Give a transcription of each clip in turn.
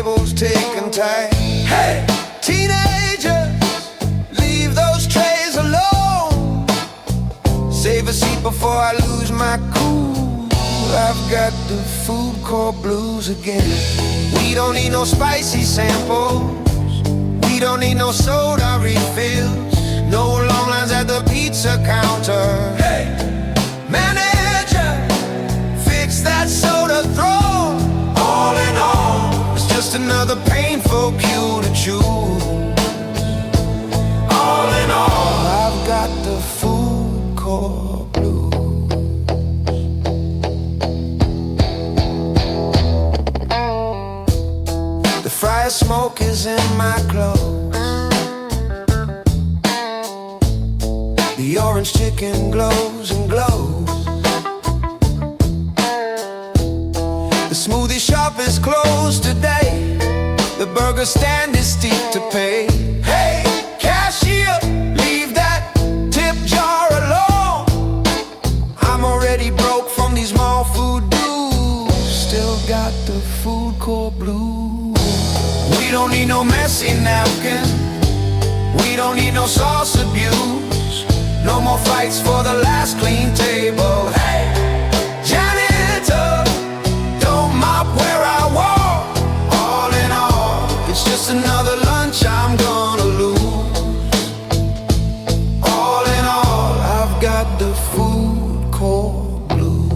tables taking time. Hey, teenagers, leave those trays alone. Save a seat before I lose my cool. I've got the food court blues again. We don't need no spicy samples. We don't need no soda refills. No long lines at the pizza counter. Hey, manager, fix that soda throw. All in all, it's just another painful cue to choose. All in all, I've got the food court blues. The fryer smoke is in my clothes. The orange chicken glows and glows. The smoothie shop is closed today. The burger stand is steep to pay. Hey, cashier, leave that tip jar alone. I'm already broke from these mall food dues. Still got the food court blues. We don't need no messy napkin. We don't need no sauce abuse. No more fights for the last clean table. Hey, janitor, don't mop where I walk. All in all, it's just another lunch I'm gonna lose. All in all, I've got the food court blues.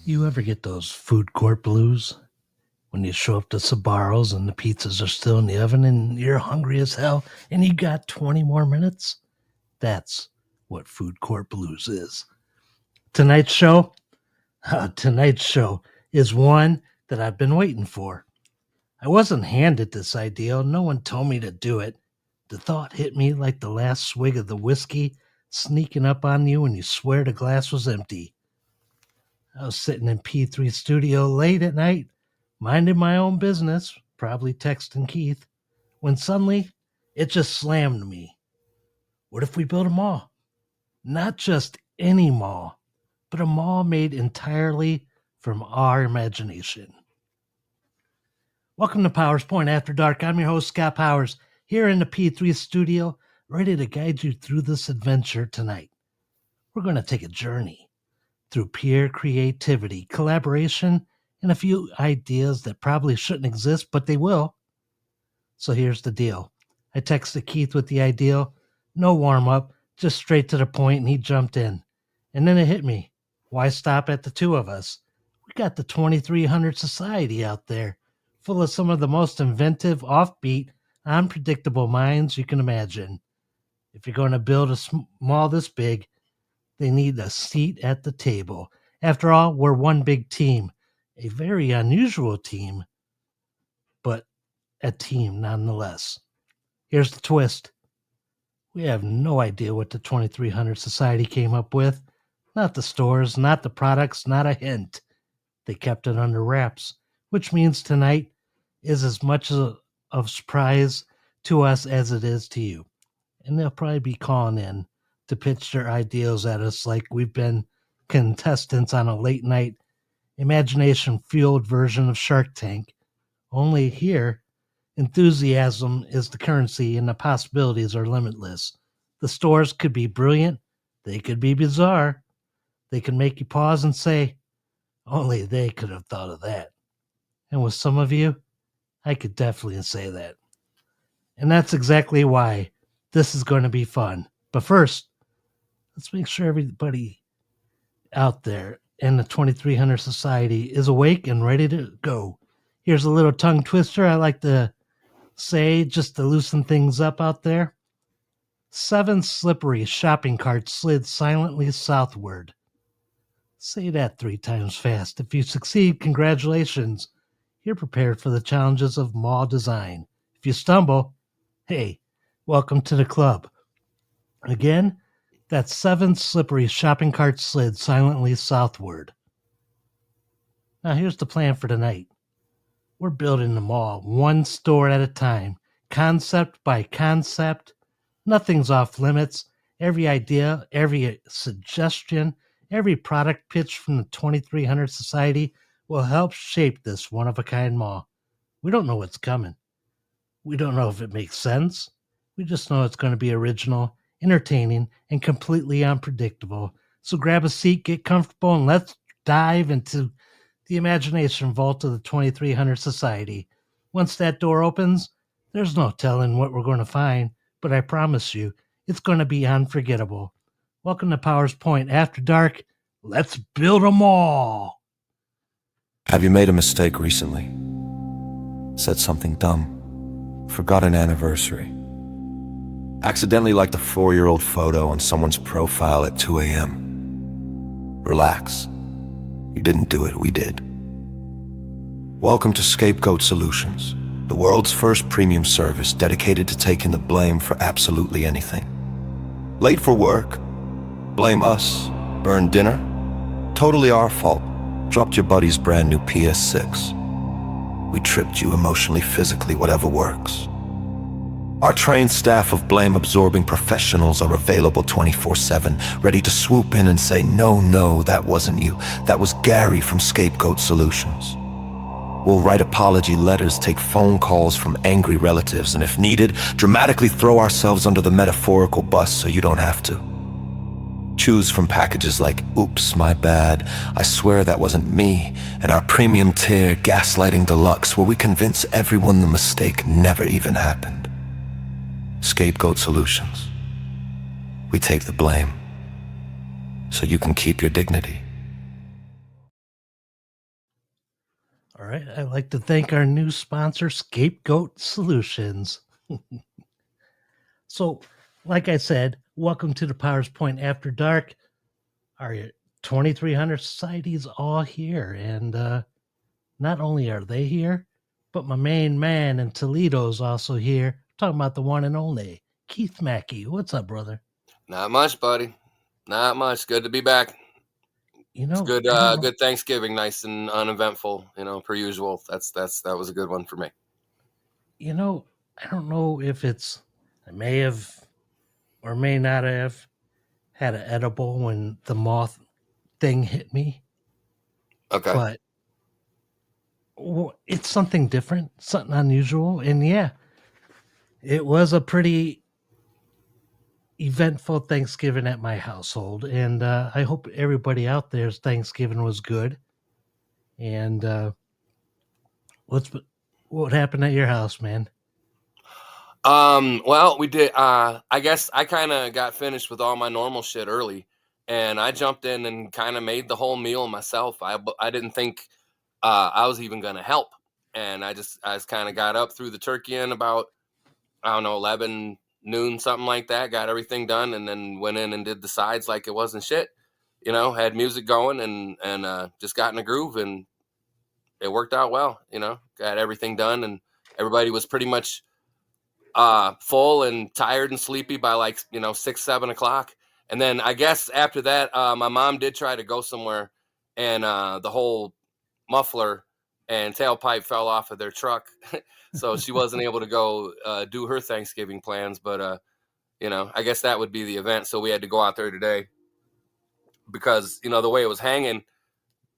You ever get those food court blues? When you show up to Sbarro's and the pizzas are still in the oven and you're hungry as hell and you got 20 more minutes? That's what food court blues is. Tonight's show is one that I've been waiting for. I wasn't handed this idea. No one told me to do it. The thought hit me like the last swig of the whiskey sneaking up on you when you swear the glass was empty. I was sitting in P3 studio late at night, minding my own business, probably texting Keith, when suddenly it just slammed me. What if we built a mall? Not just any mall, but a mall made entirely from our imagination. Welcome to Powers Point After Dark. I'm your host, Scott Powers, here in the P3 studio, ready to guide you through this adventure tonight. We're going to take a journey through pure creativity, collaboration, and a few ideas that probably shouldn't exist, but they will. So here's the deal. I texted Keith with the idea, no warm-up, just straight to the point, and he jumped in. And then it hit me. Why stop at the two of us? We got the 2300 Society out there, full of some of the most inventive, offbeat, unpredictable minds you can imagine. If you're going to build a mall this big, they need a seat at the table. After all, we're one big team, a very unusual team, but a team nonetheless. Here's the twist. We have no idea what the 2300 Society came up with. Not the stores, not the products, not a hint. They kept it under wraps, which means tonight is as much of a surprise to us as it is to you. And they'll probably be calling in to pitch their ideals at us like we've been contestants on a late night imagination-fueled version of Shark Tank. Only here, enthusiasm is the currency and the possibilities are limitless. The stores could be brilliant. They could be bizarre. They can make you pause and say, only they could have thought of that. And with some of you, I could definitely say that. And that's exactly why this is going to be fun. But first, let's make sure everybody out there in the 2300 Society is awake and ready to go. Here's a little tongue twister I like to say just to loosen things up out there. 7 slippery shopping carts slid silently southward. Say that 3 times fast. If you succeed, congratulations. You're prepared for the challenges of mall design. If you stumble, hey, welcome to the club. Again, that's 7 slippery shopping carts slid silently southward. Now here's the plan for tonight. We're building the mall one store at a time, concept by concept. Nothing's off limits. Every idea, every suggestion, every product pitch from the 2300 Society will help shape this one of a kind mall. We don't know what's coming. We don't know if it makes sense. We just know it's going to be original, entertaining, and completely unpredictable. So grab a seat, get comfortable, and let's dive into the imagination vault of the 2300 Society. Once that door opens, there's no telling what we're going to find, but I promise you, it's going to be unforgettable. Welcome to Powers Point After Dark. Let's build a mall. Have you made a mistake recently? Said something dumb? Forgot an anniversary? Accidentally liked a 4-year-old photo on someone's profile at 2 a.m.? Relax. You didn't do it, we did. Welcome to Scapegoat Solutions, the world's first premium service dedicated to taking the blame for absolutely anything. Late for work? Blame us. Burned dinner? Totally our fault. Dropped your buddy's brand new PS6. We tripped you emotionally, physically, whatever works. Our trained staff of blame-absorbing professionals are available 24/7, ready to swoop in and say, no, that wasn't you. That was Gary from Scapegoat Solutions. We'll write apology letters, take phone calls from angry relatives, and if needed, dramatically throw ourselves under the metaphorical bus so you don't have to. Choose from packages like, oops, my bad, I swear that wasn't me, and our premium tier, Gaslighting Deluxe, where we convince everyone the mistake never even happened. Scapegoat Solutions. We take the blame, so you can keep your dignity. All right, I'd like to thank our new sponsor, Scapegoat Solutions. So, like I said, welcome to the Powers Point After Dark. Our 2300 Society's all here, and not only are they here, but my main man in Toledo's also here. Talking about the one and only Keith Mackey. What's up, brother? Not much, buddy. Not much. Good to be back. You It's know, good. I don't know. Good Thanksgiving, nice and uneventful. Per usual. That was a good one for me. You know, I don't know if I may have or may not have had an edible when the moth thing hit me, Okay. but it's something different, something unusual, and yeah, it was a pretty eventful Thanksgiving at my household, and I hope everybody out there's Thanksgiving was good. And what happened at your house, man? Well, we did. I guess I kind of got finished with all my normal shit early, and I jumped in and kind of made the whole meal myself. I didn't think I was even gonna help, and I just kind of got up, threw the turkey in about, I don't know, 11 noon, something like that, got everything done, and then went in and did the sides like it wasn't shit. Had music going and just got in a groove, and it worked out well. Got everything done, and everybody was pretty much full and tired and sleepy by like 6-7 o'clock. And then I guess after that, my mom did try to go somewhere, and the whole muffler and tailpipe fell off of their truck. So she wasn't able to go do her Thanksgiving plans. But I guess that would be the event. So we had to go out there today because the way it was hanging,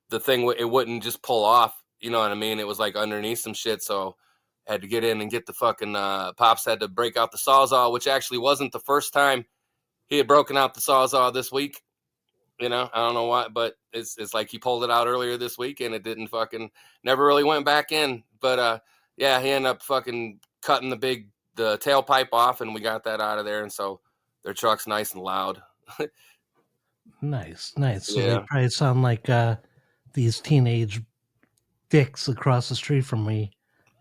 the thing, it wouldn't just pull off. You know what I mean? It was like underneath some shit. So I had to get in and get the fucking Pops had to break out the Sawzall, which actually wasn't the first time he had broken out the Sawzall this week. I don't know why, but it's like he pulled it out earlier this week and it didn't fucking never really went back in. But Yeah, he ended up fucking cutting the tailpipe off, and we got that out of there. And so their truck's nice and loud. Nice, nice. So they Yeah. probably sound like these teenage dicks across the street from me,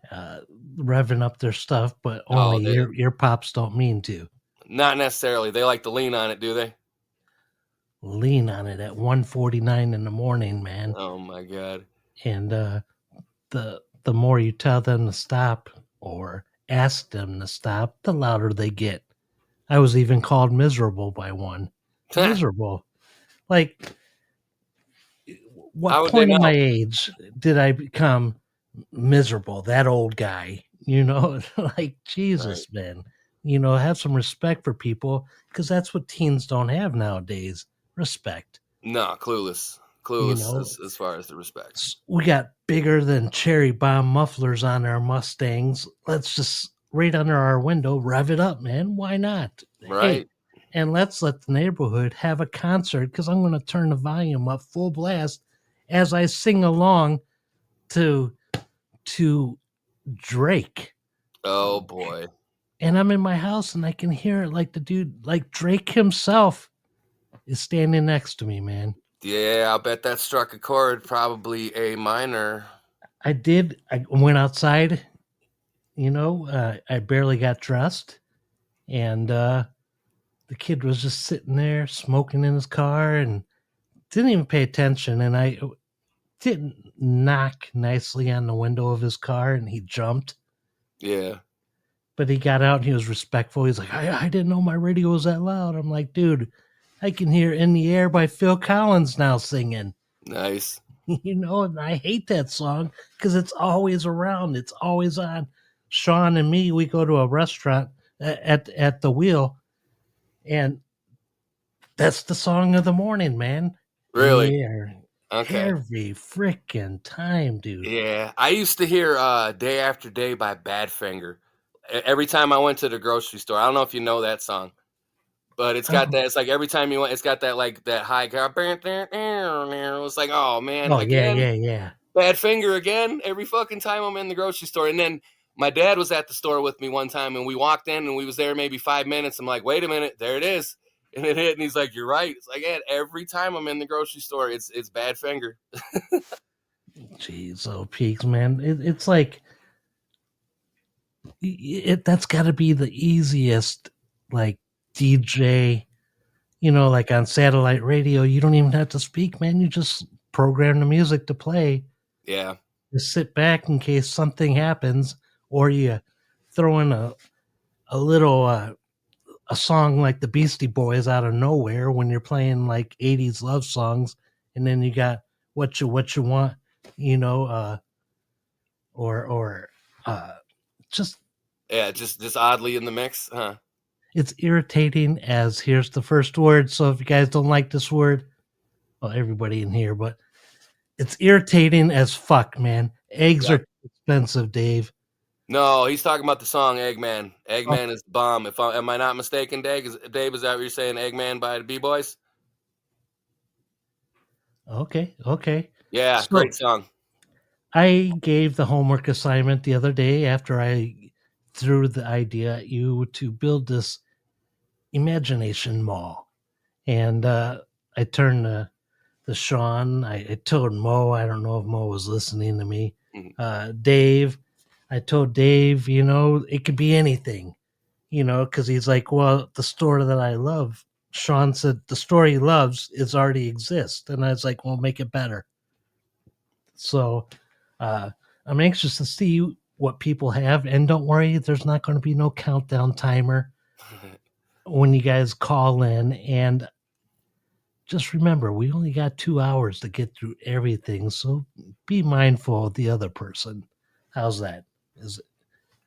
uh, revving up their stuff, but only Oh, your pops don't mean to not necessarily. They like to lean on it, do they? lean on it at 1:49 in the morning, man. Oh my god. And the more you tell them to stop or ask them to stop, the louder they get. I was even called miserable by one. Miserable. Like, How what would they point of my know? age did I become miserable? That old guy, you know, like Right. Jesus, man. You know, have some respect for people because that's what teens don't have nowadays. Respect. No, clueless. You Clueless know, as far as the respect. we got bigger than cherry bomb mufflers on our Mustangs. Let's just right under our window, rev it up, man. Why not? Hey, Right. and let's let the neighborhood have a concert because I'm going to turn the volume up full blast as I sing along to to Drake. Oh boy. And I'm in my house and I can hear it like the dude, like Drake himself is standing next to me, man. Yeah, I'll bet that struck a chord, probably a minor. I went outside, I barely got dressed, and the kid was just sitting there smoking in his car and didn't even pay attention. And I didn't knock nicely on the window of his car, and he jumped. Yeah. But he got out and he was respectful. He's like, I didn't know my radio was that loud. I'm like, dude, I can hear In the Air by Phil Collins now singing. Nice. And I hate that song because it's always around. It's always on. Sean and me, we go to a restaurant at the wheel, and that's the song of the morning, man. In Really? the Air. Okay. Every freaking time, dude. Yeah. I used to hear Day After Day by Badfinger. Every time I went to the grocery store. I don't know if you know that song. But it's got Oh, that. It's like every time you went, it's got that like that high. It's like, oh man, oh yeah, again, yeah, yeah. bad finger again. Every fucking time I'm in the grocery store, and then my dad was at the store with me one time, and we walked in, and we was there maybe 5 minutes. I'm like, wait a minute, there it is, and it hit, and he's like, you're right. It's like, yeah, every time I'm in the grocery store, it's bad finger. Jeez, oh peaks, man. It's like that's got to be the easiest, like DJ. Like on satellite radio, you don't even have to speak, man. You just program the music to play. Yeah, Just sit back in case something happens, or you throw in a little a song like the Beastie Boys out of nowhere when you're playing like 80s love songs, and then you got what you want, you know, or just yeah, just oddly in the mix, huh? it's irritating as here's the first word. So if you guys don't like this word, well, everybody in here, but it's irritating as fuck, man. Eggs Yeah. are expensive, Dave. No, he's talking about the song Eggman. Oh, Eggman is the bomb. If am I not mistaken, Dave, is that what you're saying? Eggman by the B Boys? okay, okay. Yeah, So great song. I gave the homework assignment the other day after I threw the idea at you to build this imagination mall. And I turned to Sean. I told Mo, I don't know if Mo was listening to me. Mhm. Dave, I told Dave, it could be anything, because he's like, well, the store that I love, Sean said the store he loves is already exists. And I was like, well, make it better. So I'm anxious to see what people have. And don't worry, there's not going to be no countdown timer when you guys call in. And just remember, we only got 2 hours to get through everything. So be mindful of the other person. How's that? Is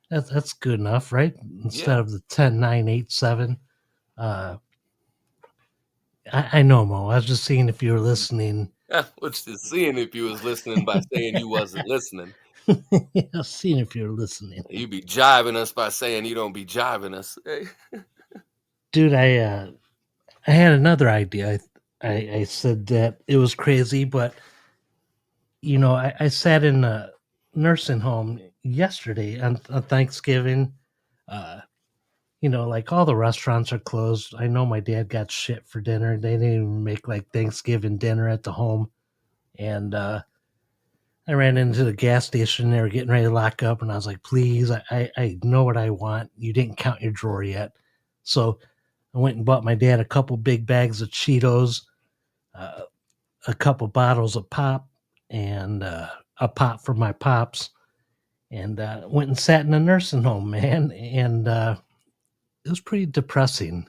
that's good enough, right? Instead Yeah. of the 10, 9, 8, 7. I know, Mo. I was just seeing if you were listening. Yeah, which is seeing if you was listening by saying you wasn't listening. Seeing if you're listening. You be jiving us by saying you don't be jiving us. Hey. Dude, I had another idea. I said that it was crazy, but I sat in a nursing home yesterday on Thanksgiving. Uh, like all the restaurants are closed. I know my dad got shit for dinner. They didn't even make like Thanksgiving dinner at the home. And I ran into the gas station. They were getting ready to lock up, and I was like, "Please, I know what I want. You didn't count your drawer yet." So I went and bought my dad a couple big bags of Cheetos, uh, a couple bottles of pop, and a pop for my pops, and went and sat in a nursing home, man. And it was pretty depressing.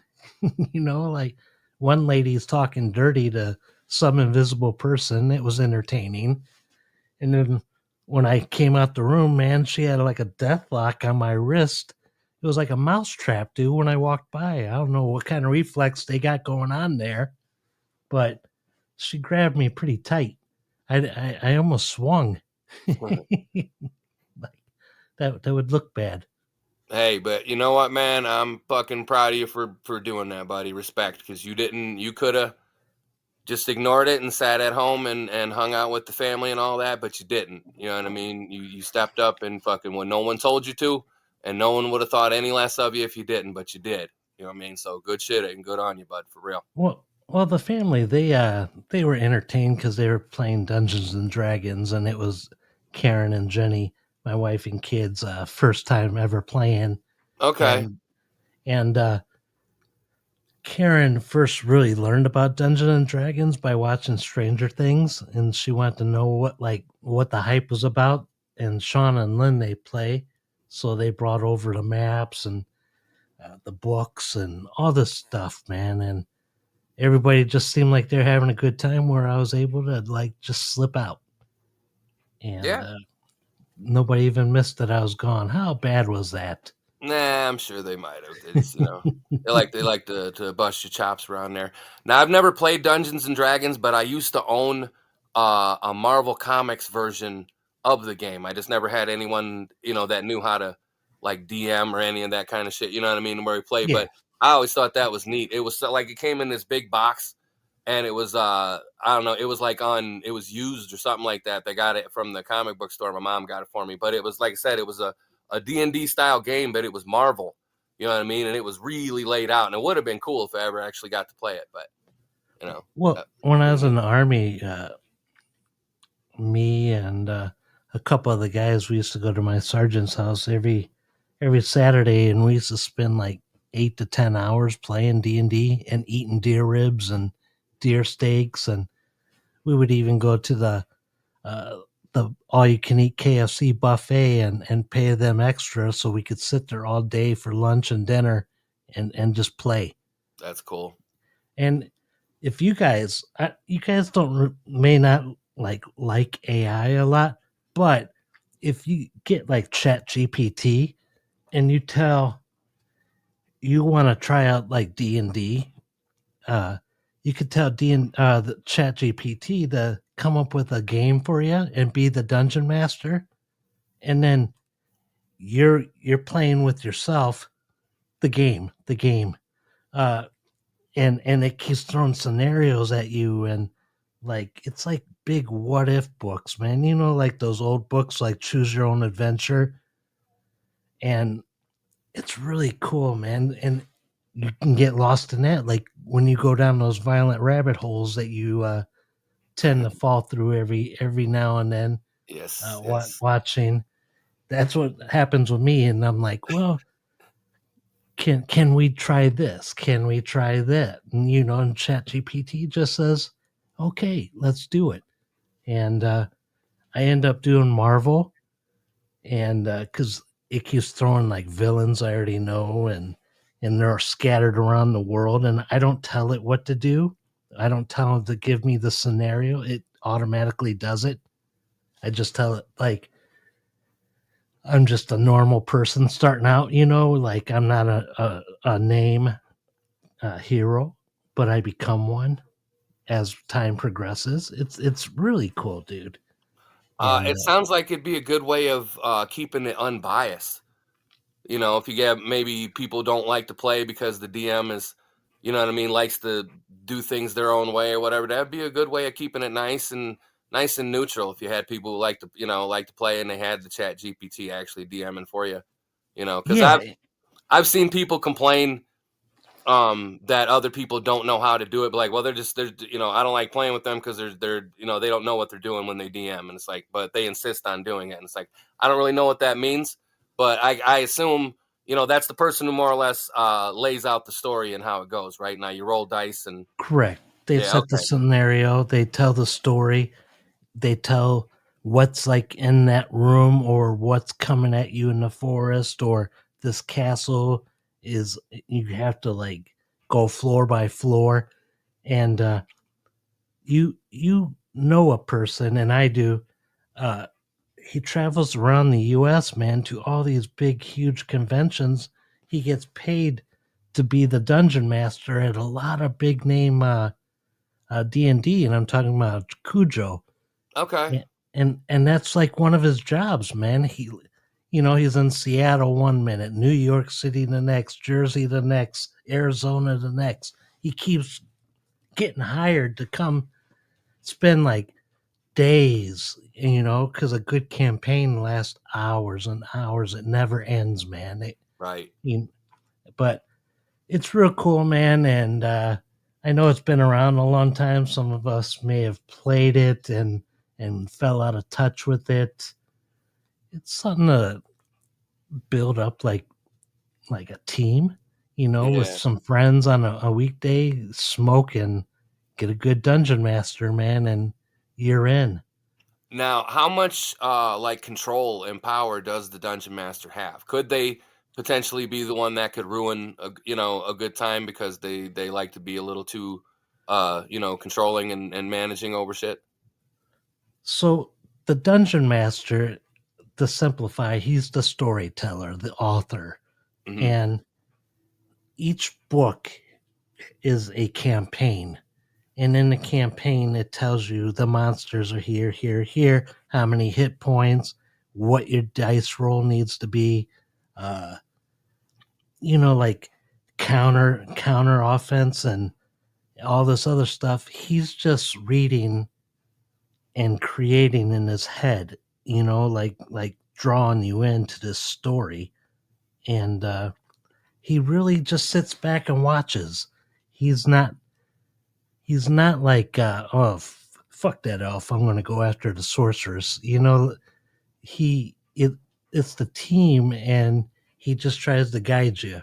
Like one lady's talking dirty to some invisible person. It was entertaining. And then when I came out the room, man, she had like a death lock on my wrist. It was like a mouse trap, dude, when I walked by. I don't know what kind of reflex they got going on there, but she grabbed me pretty tight. I almost swung. Like that would look bad. Hey, but you know what, man? I'm fucking proud of you for doing that, buddy. Respect, because you could have just ignored it and sat at home and hung out with the family and all that, but you didn't. You know what I mean? You stepped up and fucking when no one told you to, and no one would have thought any less of you if you didn't, but you did. You know what I mean? So good shit and good on you, bud, for real. Well, the family they were entertained because they were playing Dungeons and Dragons, and it was Karen and Jenny, my wife and kids, first time ever playing, Okay, and and Karen first really learned about Dungeons and Dragons by watching Stranger Things, and she wanted to know what the hype was about. And Sean and Lynn they play, so they brought over the maps and the books and all this stuff, man. And everybody just seemed like they're having a good time. Where I was able to like just slip out, and yeah. nobody even missed that I was gone. How bad was that? Nah, I'm sure they might have. It's they like to bust your chops around there. Now I've never played Dungeons and Dragons, but I used to own a Marvel Comics version of the game. I just never had anyone that knew how to like DM or any of that kind of shit. You know what I mean? Where we played, Yeah. but I always thought that was neat. It was like it came in this big box, and it was I don't know. It was like it was used or something like that. They got it from the comic book store. My mom got it for me, but it was like I said, it was a D&D style game, but it was Marvel. You know what I mean? And it was really laid out, and it would have been cool if I ever actually got to play it. But you know, Well, when I was didn't in get the army, me and a couple of the guys, we used to go to my sergeant's house every Saturday, and we used to spend like 8 to 10 hours playing D&D and eating deer ribs and deer steaks, and we would even go to uh, the all you can eat KFC buffet and pay them extra so we could sit there all day for lunch and dinner and just play. that's cool. And if you guys don't may not like AI a lot, but if you get like Chat GPT and you tell you want to try out like D&D, uh, you could tell the Chat GPT to come up with a game for you and be the dungeon master, and then you're playing with yourself the game. Uh, and it keeps throwing scenarios at you, and like it's like big what if books, man. Like those old books like Choose Your Own Adventure, and it's really cool, man. And you can get lost in that, like when you go down those violent rabbit holes that you tend to fall through every now and then, Yes, yes. watching. That's what happens with me, and I'm like, well, can we try this? Can we try that? And ChatGPT just says, okay, let's do it. And I end up doing Marvel, and because it keeps throwing like villains I already know, and they're scattered around the world, and I don't tell it what to do. I don't tell it to give me the scenario. It automatically does it. I just tell it like I'm just a normal person starting out, like I'm not a name hero, but I become one as time progresses. It's really cool, dude. And It sounds like it'd be a good way of keeping it unbiased. If you get maybe people don't like to play because the DM is, you know what I mean, likes to do things their own way or whatever, that'd be a good way of keeping it nice and nice and neutral. If you had people who like to, like to play, and they had the Chat GPT actually DMing for you, because Yeah, I've seen people complain that other people don't know how to do it, but like, well, they're I don't like playing with them because they're they don't know what they're doing when they DM, and it's like, but they insist on doing it, and it's like, I don't really know what that means, but I assume that's the person who more or less lays out the story and how it goes. Right now, you roll dice, and correct. They yeah, set the okay, scenario, they tell the story, they tell what's like in that room or what's coming at you in the forest or this castle is you have to like go floor by floor and you know a person and I do uh he travels around the US, man, to all these big huge conventions. He gets paid to be the dungeon master at a lot of big name D&D, and I'm talking about Cujo. okay, And that's like one of his jobs, man. He's in Seattle one minute, New York City the next, Jersey the next, Arizona the next. He keeps getting hired to come spend like days, because a good campaign lasts hours and hours. It never ends, man. right. You- but it's real cool, man. And I know it's been around a long time. Some of us may have played it and fell out of touch with it. It's something to build up like a team, with Yeah. some friends on a weekday, smoke and get a good dungeon master, man, and you're in. Now, how much like control and power does the dungeon master have? Could they potentially be the one that could ruin a good time because they like to be a little too controlling and managing over shit? So the dungeon master, to simplify, he's the storyteller, the author, Hmm. and each book is a campaign. And in the campaign, it tells you the monsters are here, here, here, how many hit points, what your dice roll needs to be, uh, like counter offense and all this other stuff. He's just reading and creating in his head, like drawing you into this story. And he really just sits back and watches. He's not he's not like fuck that elf, I'm going to go after the sorceress. He it it's the team, and he just tries to guide you,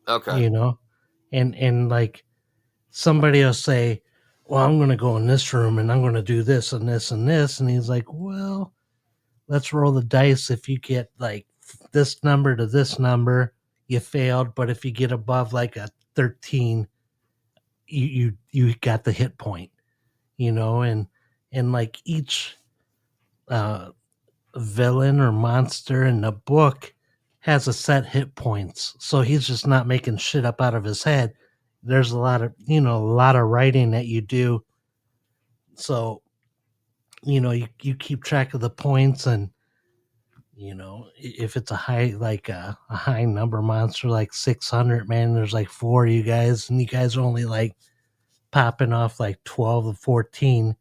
Okay. you know and like somebody will say, well, I'm going to go in this room and I'm going to do this and this and this, and he's like, well, let's roll the dice. If you get like this number to this number, you failed, but if you get above like a 13, you got the hit point, and like each uh villain or monster in the book has a set hit points, so he's just not making shit up out of his head. There's a lot of writing that you do, so you keep track of the points. And if it's a high, like a high number monster like 600, man, there's like four of you guys, and you guys are only like popping off like 12 or 14,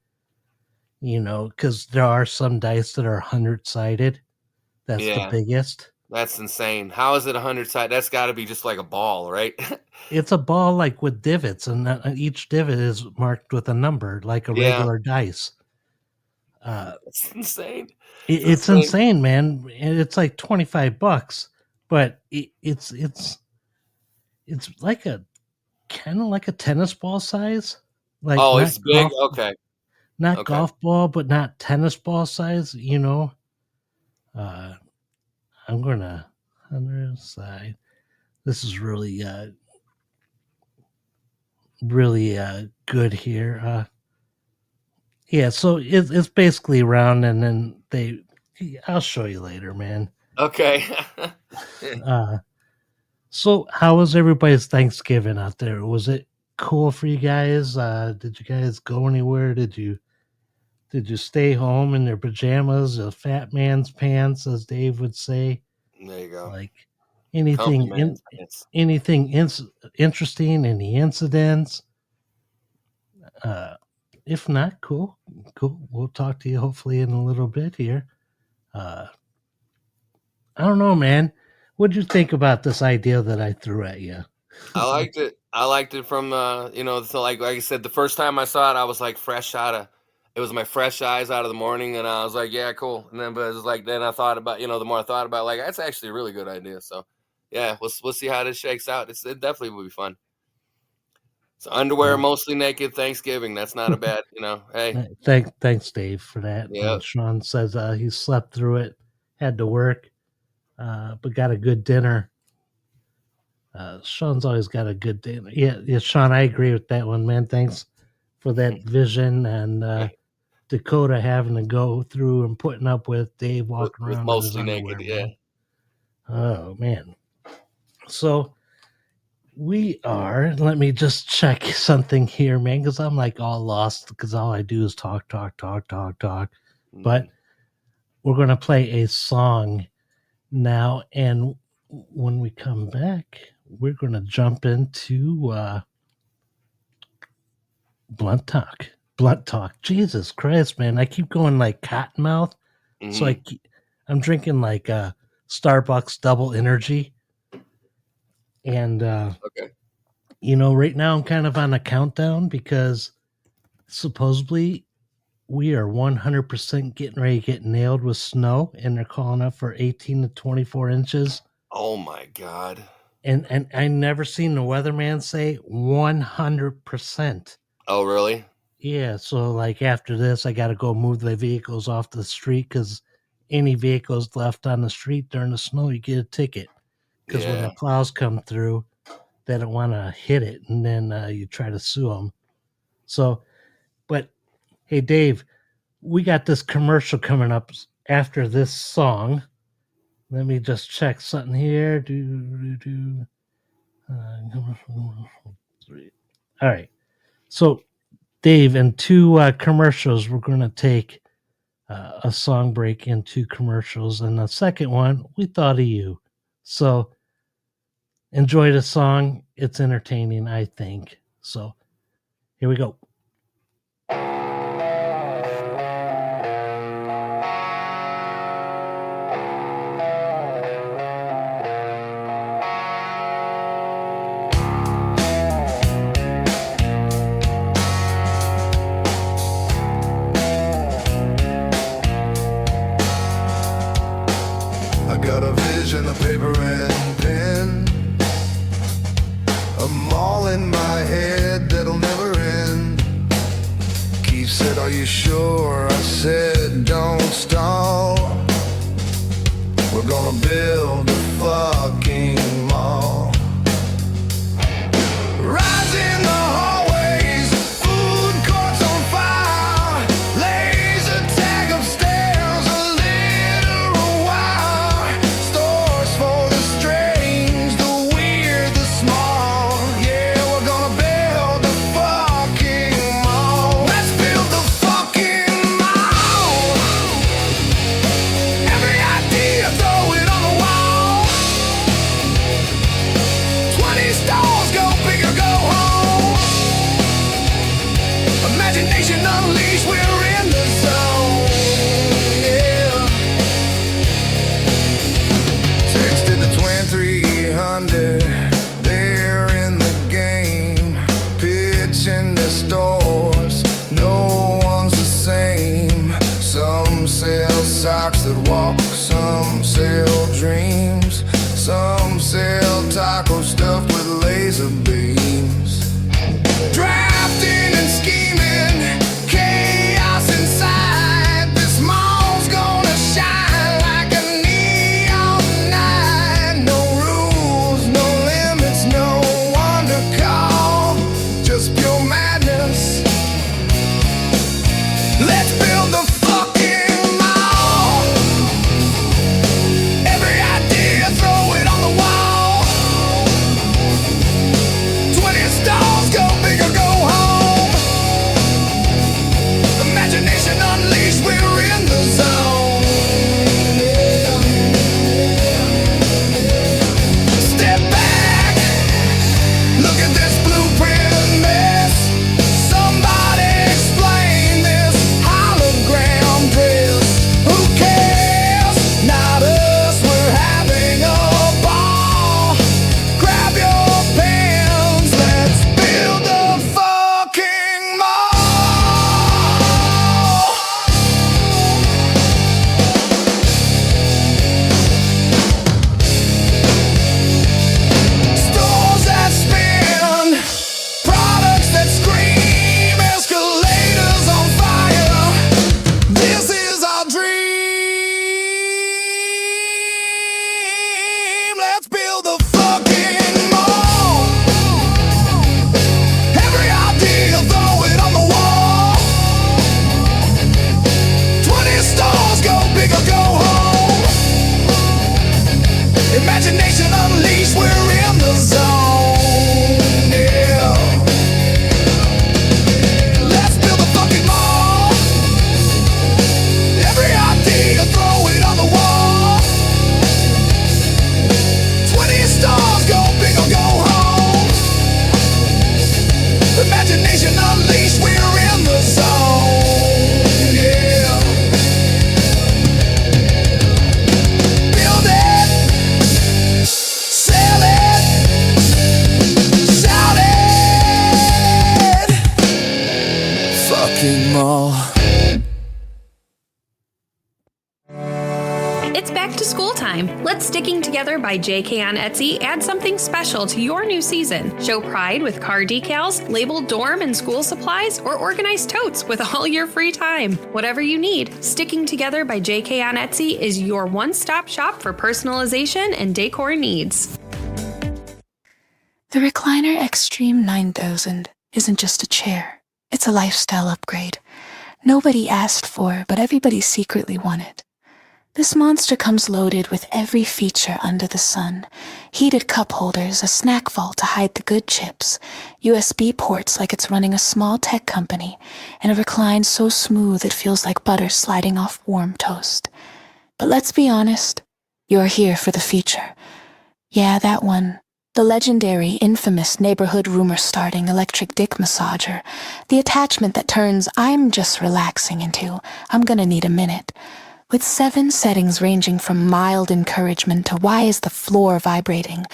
because there are some dice that are 100 sided. That's the Yeah, biggest. that's insane. How is it 100 side? That's got to be just like a ball, right? It's a ball like with divots, and each divot is marked with a number like a Yeah, regular dice. uh it's insane. It's it's insane. insane, man. And it's like $25, but it's like a kind of like a tennis ball size, like Oh, not it's big. golf, Okay, not okay. golf ball, but not tennis ball size. uh I'm gonna other side. This is really good here. Yeah, so it's basically round, and then I'll show you later, man. Okay. uh so how was everybody's Thanksgiving out there? Was it cool for you guys? Did you guys go anywhere? Did you stay home in their pajamas, a fat man's pants, as Dave would say? There you go. Like Comfy anything in man's pants. anything interesting, any incidents? Uh, If not, cool. We'll talk to you hopefully in a little bit here. Uh, I don't know, man. What'd you think about this idea that I threw at you? I liked it. I liked it from so like I said, the first time I saw it, I was like fresh out of it was my fresh eyes out of the morning, and I was like, yeah, cool. And then, but it was like then I thought about the more I thought about it, like that's actually a really good idea. So yeah, we'll see how this shakes out. It definitely will be fun. So underwear, Yeah. mostly naked Thanksgiving. That's not a bad, hey, Thanks, Dave, for that. yeah, And Sean says he slept through it, had to work, but got a good dinner. Sean's always got a good dinner. Yeah, Sean, I agree with that one, man. Thanks for that vision and Dakota having to go through and putting up with Dave walking with around in his mostly naked, underwear, yeah. man. Oh man. So let me just check something here, man, because I'm like all lost because all I do is talk, talk, talk, talk, talk. But Mhm. we're gonna play a song now, and when we come back, we're gonna jump into blunt talk. Blunt talk. Jesus Christ, man. I keep going like cottonmouth. So Mhm. I'm drinking like Starbucks double energy. And Okay. right now I'm kind of on a countdown because supposedly we are 100% getting ready to get nailed with snow, and they're calling up for 18 to 24 inches. Oh my God. And I never seen the weatherman say 100%. Oh really? Yeah, so like after this, I got to go move the vehicles off the street because any vehicles left on the street during the snow, you get a ticket. Because when the Yeah. plows come through, they don't want to hit it, and then you try to sue them. So, but hey, Dave, we got this commercial coming up after this song. Let me just check something here. All right. So, Dave, in two commercials, we're going to take a song break in two commercials. And the second one, we thought of you. So, enjoy the song. It's entertaining, I think. So, here we go. I got a vision, a paper and pen, a mall in my head that'll never end. Keith said, are you sure? I said, don't stall. We're gonna build a fucking mall. Rise in the hallways, food courts on fire, laser tag upstairs, a literal wire. Stores for the strange, the weird, the small. Yeah, we're gonna build the fucking mall. Let's build the fucking mall. Every idea, throw it on the wall. 20 stores, go big or go home. Imagination unleashed, we're in the zone. Yeah. Texted the 2300, they're in the game. Pitching the stores, no one's the same. Some sell socks that walk, some sell dreams, some sell taco stuffed with laser beams. Drafting and scheming, chaos inside. This mall's gonna shine like a neon night. No rules, no limits, no one to call. Just pure madness. Let's build the fucking mall. Every idea, throw it on the wall. It's back to school time. Let Sticking Together by JK on Etsy add something special to your new season. Show pride with car decals, labeled dorm and school supplies, or organized totes with all your free time. Whatever you need, Sticking Together by JK on Etsy is your one-stop shop for personalization and decor needs. The Recliner Extreme 9000 isn't just a chair. It's a lifestyle upgrade. Nobody asked for, but everybody secretly wanted. This monster comes loaded with every feature under the sun. Heated cup holders, a snack vault to hide the good chips, USB ports like it's running a small tech company, and a recline so smooth it feels like butter sliding off warm toast. But let's be honest, you're here for the feature. Yeah, that one. The legendary, infamous neighborhood rumor-starting electric dick massager. The attachment that turns "I'm just relaxing" into "I'm gonna need a minute." With 7 settings ranging from mild encouragement to "why is the floor vibrating?",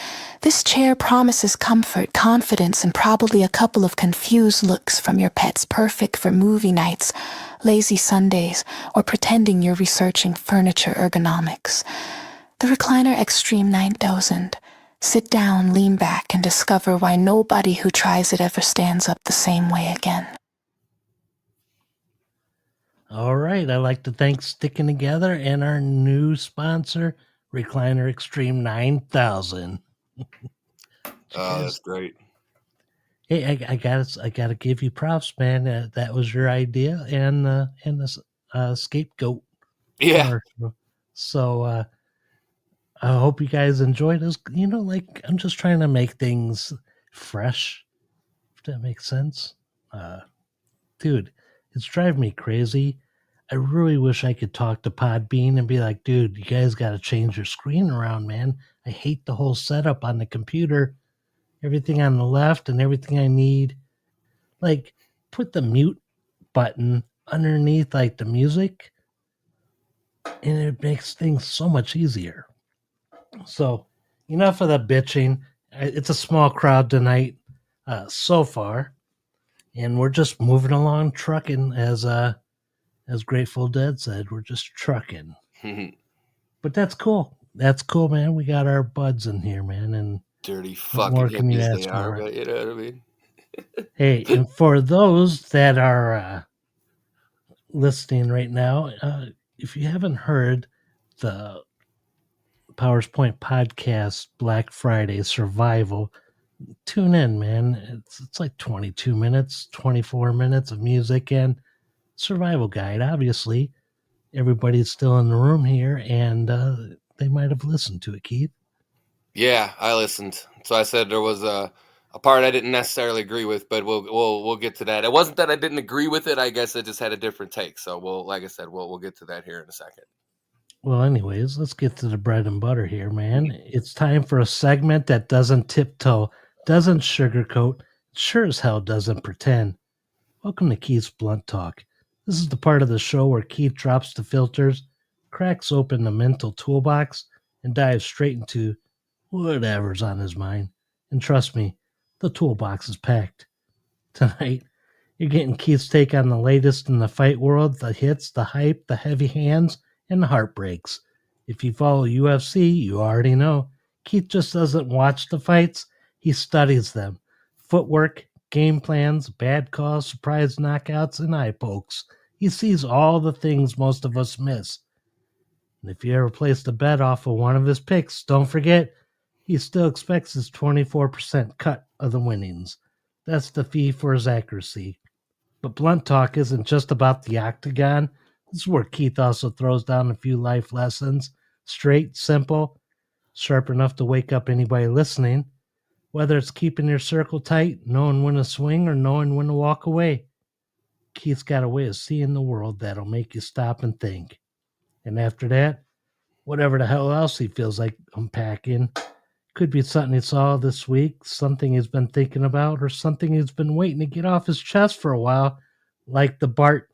this chair promises comfort, confidence, and probably a couple of confused looks from your pets, perfect for movie nights, lazy Sundays, or pretending you're researching furniture ergonomics. The Recliner Extreme 9000. Sit down, lean back, and discover why nobody who tries it ever stands up the same way again. All right, I'd like to thank Sticking Together and our new sponsor, Recliner Extreme 9000. Oh, that's great. Hey, I gotta give you props, man. That was your idea, and the scapegoat. Yeah. So I hope you guys enjoyed this. I'm just trying to make things fresh. If that makes sense, dude. It's driving me crazy. I really wish I could talk to Podbean and be like, dude, you guys got to change your screen around, man. I hate the whole setup on the computer. Everything on the left and everything I need. Like, put the mute button underneath, like, the music, and it makes things so much easier. So, enough of the bitching. It's a small crowd tonight so far, and we're just moving along trucking as Grateful Dead said, we're just trucking. But that's cool. That's cool, man. We got our buds in here, man. And dirty what fucking more can you hippies ask they are, for? but you know what I mean? Hey, and for those that are listening right now, if you haven't heard the PowerPoint podcast Black Friday Survival, tune in, man. It's like 22 minutes, 24 minutes of music and survival guide, obviously. Everybody's still in the room here, and they might have listened to it, Keith. Yeah, I listened. So I said there was a part I didn't necessarily agree with, but we'll get to that. It wasn't that I didn't agree with it. I guess I just had a different take. So like I said, we'll get to that here in a second. Well, anyways, let's get to the bread and butter here, man. It's time for a segment that doesn't tiptoe, doesn't sugarcoat, sure as hell doesn't pretend. Welcome to Keith's Blunt Talk. This is the part of the show where Keith drops the filters, cracks open the mental toolbox, and dives straight into whatever's on his mind. And trust me, the toolbox is packed. Tonight, you're getting Keith's take on the latest in the fight world, the hits, the hype, the heavy hands, and the heartbreaks. If you follow UFC, you already know. Keith just doesn't watch the fights, he studies them. Footwork, game plans, bad calls, surprise knockouts, and eye pokes. He sees all the things most of us miss. And if you ever placed a bet off of one of his picks, don't forget, he still expects his 24% cut of the winnings. That's the fee for his accuracy. But Blunt Talk isn't just about the octagon. This is where Keith also throws down a few life lessons. Straight, simple, sharp enough to wake up anybody listening. Whether it's keeping your circle tight, knowing when to swing, or knowing when to walk away. Keith's got a way of seeing the world that'll make you stop and think. And after that, whatever the hell else he feels like unpacking. Could be something he saw this week, something he's been thinking about, or something he's been waiting to get off his chest for a while, like the Bart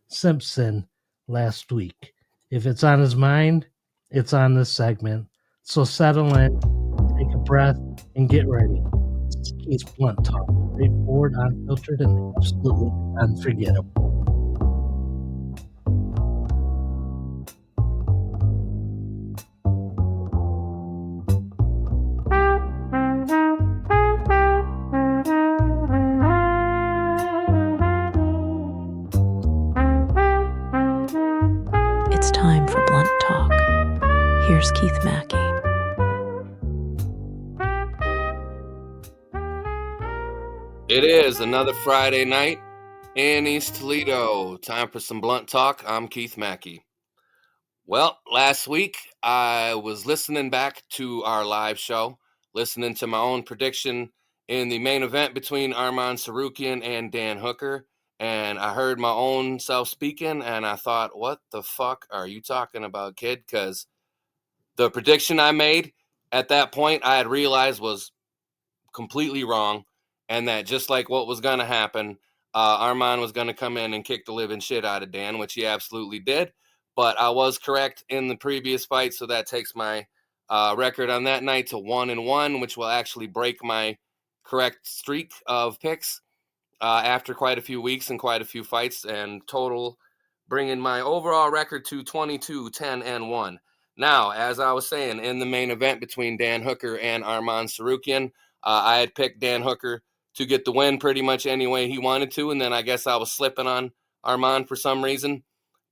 Simpson last week. If it's on his mind, it's on this segment. So settle in, take a breath, and get ready. It's Keith's Blunt Talk, straightforward, unfiltered, and absolutely unforgettable. blunt talk. Here's Keith Mackey. It is another Friday night in East Toledo. Time for some blunt talk. I'm Keith Mackey. Well, last week I was listening back to our live show, listening to my own prediction in the main event between Arman Sarukian and Dan Hooker, and I heard my own self speaking, and I thought, what the fuck are you talking about, kid? Because the prediction I made at that point I had realized was completely wrong, and that just like what was going to happen, Arman was going to come in and kick the living shit out of Dan, which he absolutely did. But I was correct in the previous fight, so that takes my record on that night to 1-1, which will actually break my correct streak of picks after quite a few weeks and quite a few fights, and total bringing my overall record to 22-10-1. Now, as I was saying, in the main event between Dan Hooker and Arman Sarukian, I had picked Dan Hooker to get the win pretty much any way he wanted to, and then I guess I was slipping on Arman for some reason.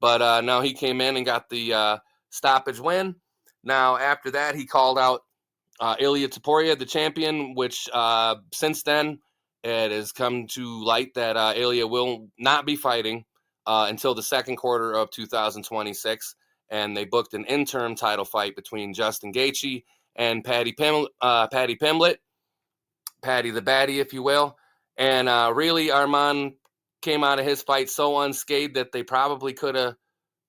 But now he came in and got the stoppage win. Now, after that, he called out Ilya Taporia, the champion, which since then it has come to light that Ilya will not be fighting until the second quarter of 2026. And they booked an interim title fight between Justin Gaethje and Paddy Pimblett, Paddy the Baddy, if you will. And really, Arman came out of his fight so unscathed that they probably could have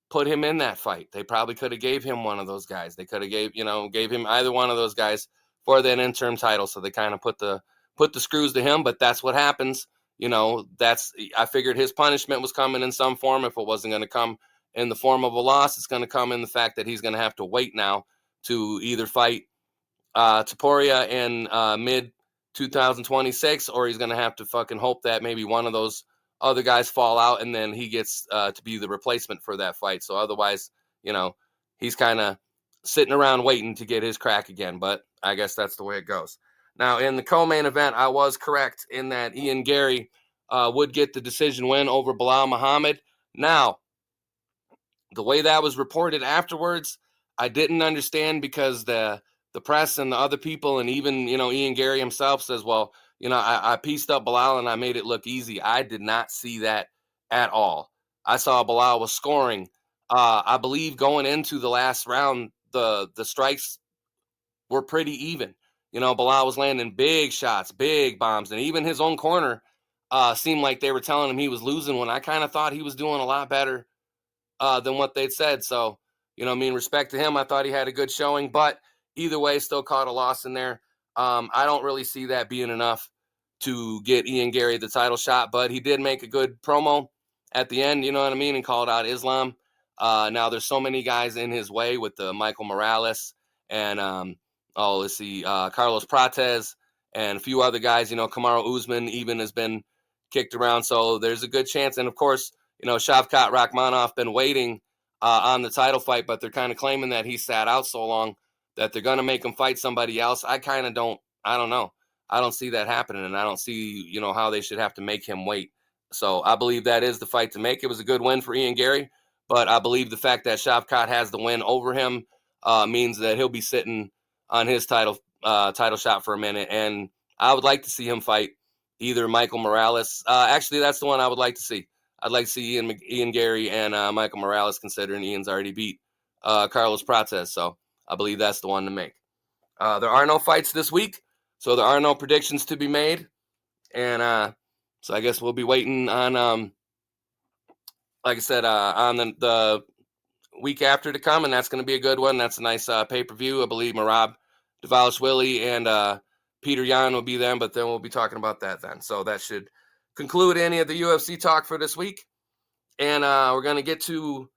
put him in that fight. They probably could have gave him one of those guys. They could have gave him either one of those guys for that interim title. So they kind of put the screws to him, but that's what happens. I figured his punishment was coming in some form. If it wasn't going to come in the form of a loss, it's going to come in the fact that he's going to have to wait now to either fight Taporia in mid 2026, or he's going to have to fucking hope that maybe one of those other guys fall out and then he gets to be the replacement for that fight. So otherwise, he's kind of sitting around waiting to get his crack again, but I guess that's the way it goes. Now, in the co-main event, I was correct in that Ian Gary would get the decision win over Bilal Muhammad. Now, the way that was reported afterwards, I didn't understand, because the press and the other people, and even, Ian Gary himself says, well, I pieced up Bilal and I made it look easy. I did not see that at all. I saw Bilal was scoring. I believe going into the last round, the strikes were pretty even. Bilal was landing big shots, big bombs, and even his own corner seemed like they were telling him he was losing, when I kind of thought he was doing a lot better than what they'd said. So, respect to him. I thought he had a good showing, but either way, still caught a loss in there. I don't really see that being enough to get Ian Gary the title shot, but he did make a good promo at the end, and called out Islam. Now there's so many guys in his way with the Michael Morales and Carlos Prates and a few other guys. Kamaru Usman even has been kicked around, so there's a good chance. And of course, Shavkat Rakhmonov been waiting on the title fight, but they're kind of claiming that he sat out so long that they're going to make him fight somebody else. I don't know. I don't see that happening, and I don't see, how they should have to make him wait. So I believe that is the fight to make. It was a good win for Ian Gary, but I believe the fact that Shavkat has the win over him means that he'll be sitting on his title shot for a minute, and I would like to see him fight either Michael Morales. Actually, that's the one I would like to see. I'd like to see Ian Gary and Michael Morales, considering Ian's already beat Carlos Prates. So I believe that's the one to make. There are no fights this week, so there are no predictions to be made. And so I guess we'll be waiting on, like I said, on the week after to come, and that's going to be a good one. That's a nice pay-per-view. I believe Merab Dvalishvili and Peter Yan will be there, but then we'll be talking about that then. So that should conclude any of the UFC talk for this week. And we're going to get to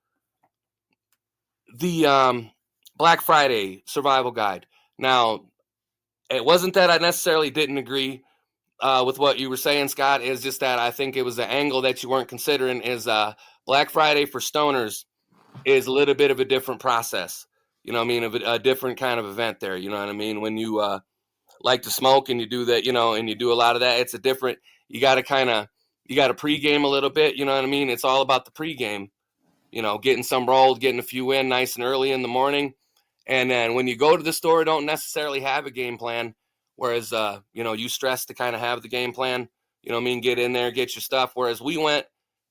the Black Friday survival guide. Now, it wasn't that I necessarily didn't agree with what you were saying, Scott. It's just that I think it was the angle that you weren't considering. Is Black Friday for stoners is a little bit of a different process. A different kind of event there. When you like to smoke and you do that, and you do a lot of that, it's a different, you got to pregame a little bit. It's all about the pregame. getting some rolled, getting a few in nice and early in the morning. And then when you go to the store, don't necessarily have a game plan. Whereas, you stress to kind of have the game plan, get in there, get your stuff. Whereas we went,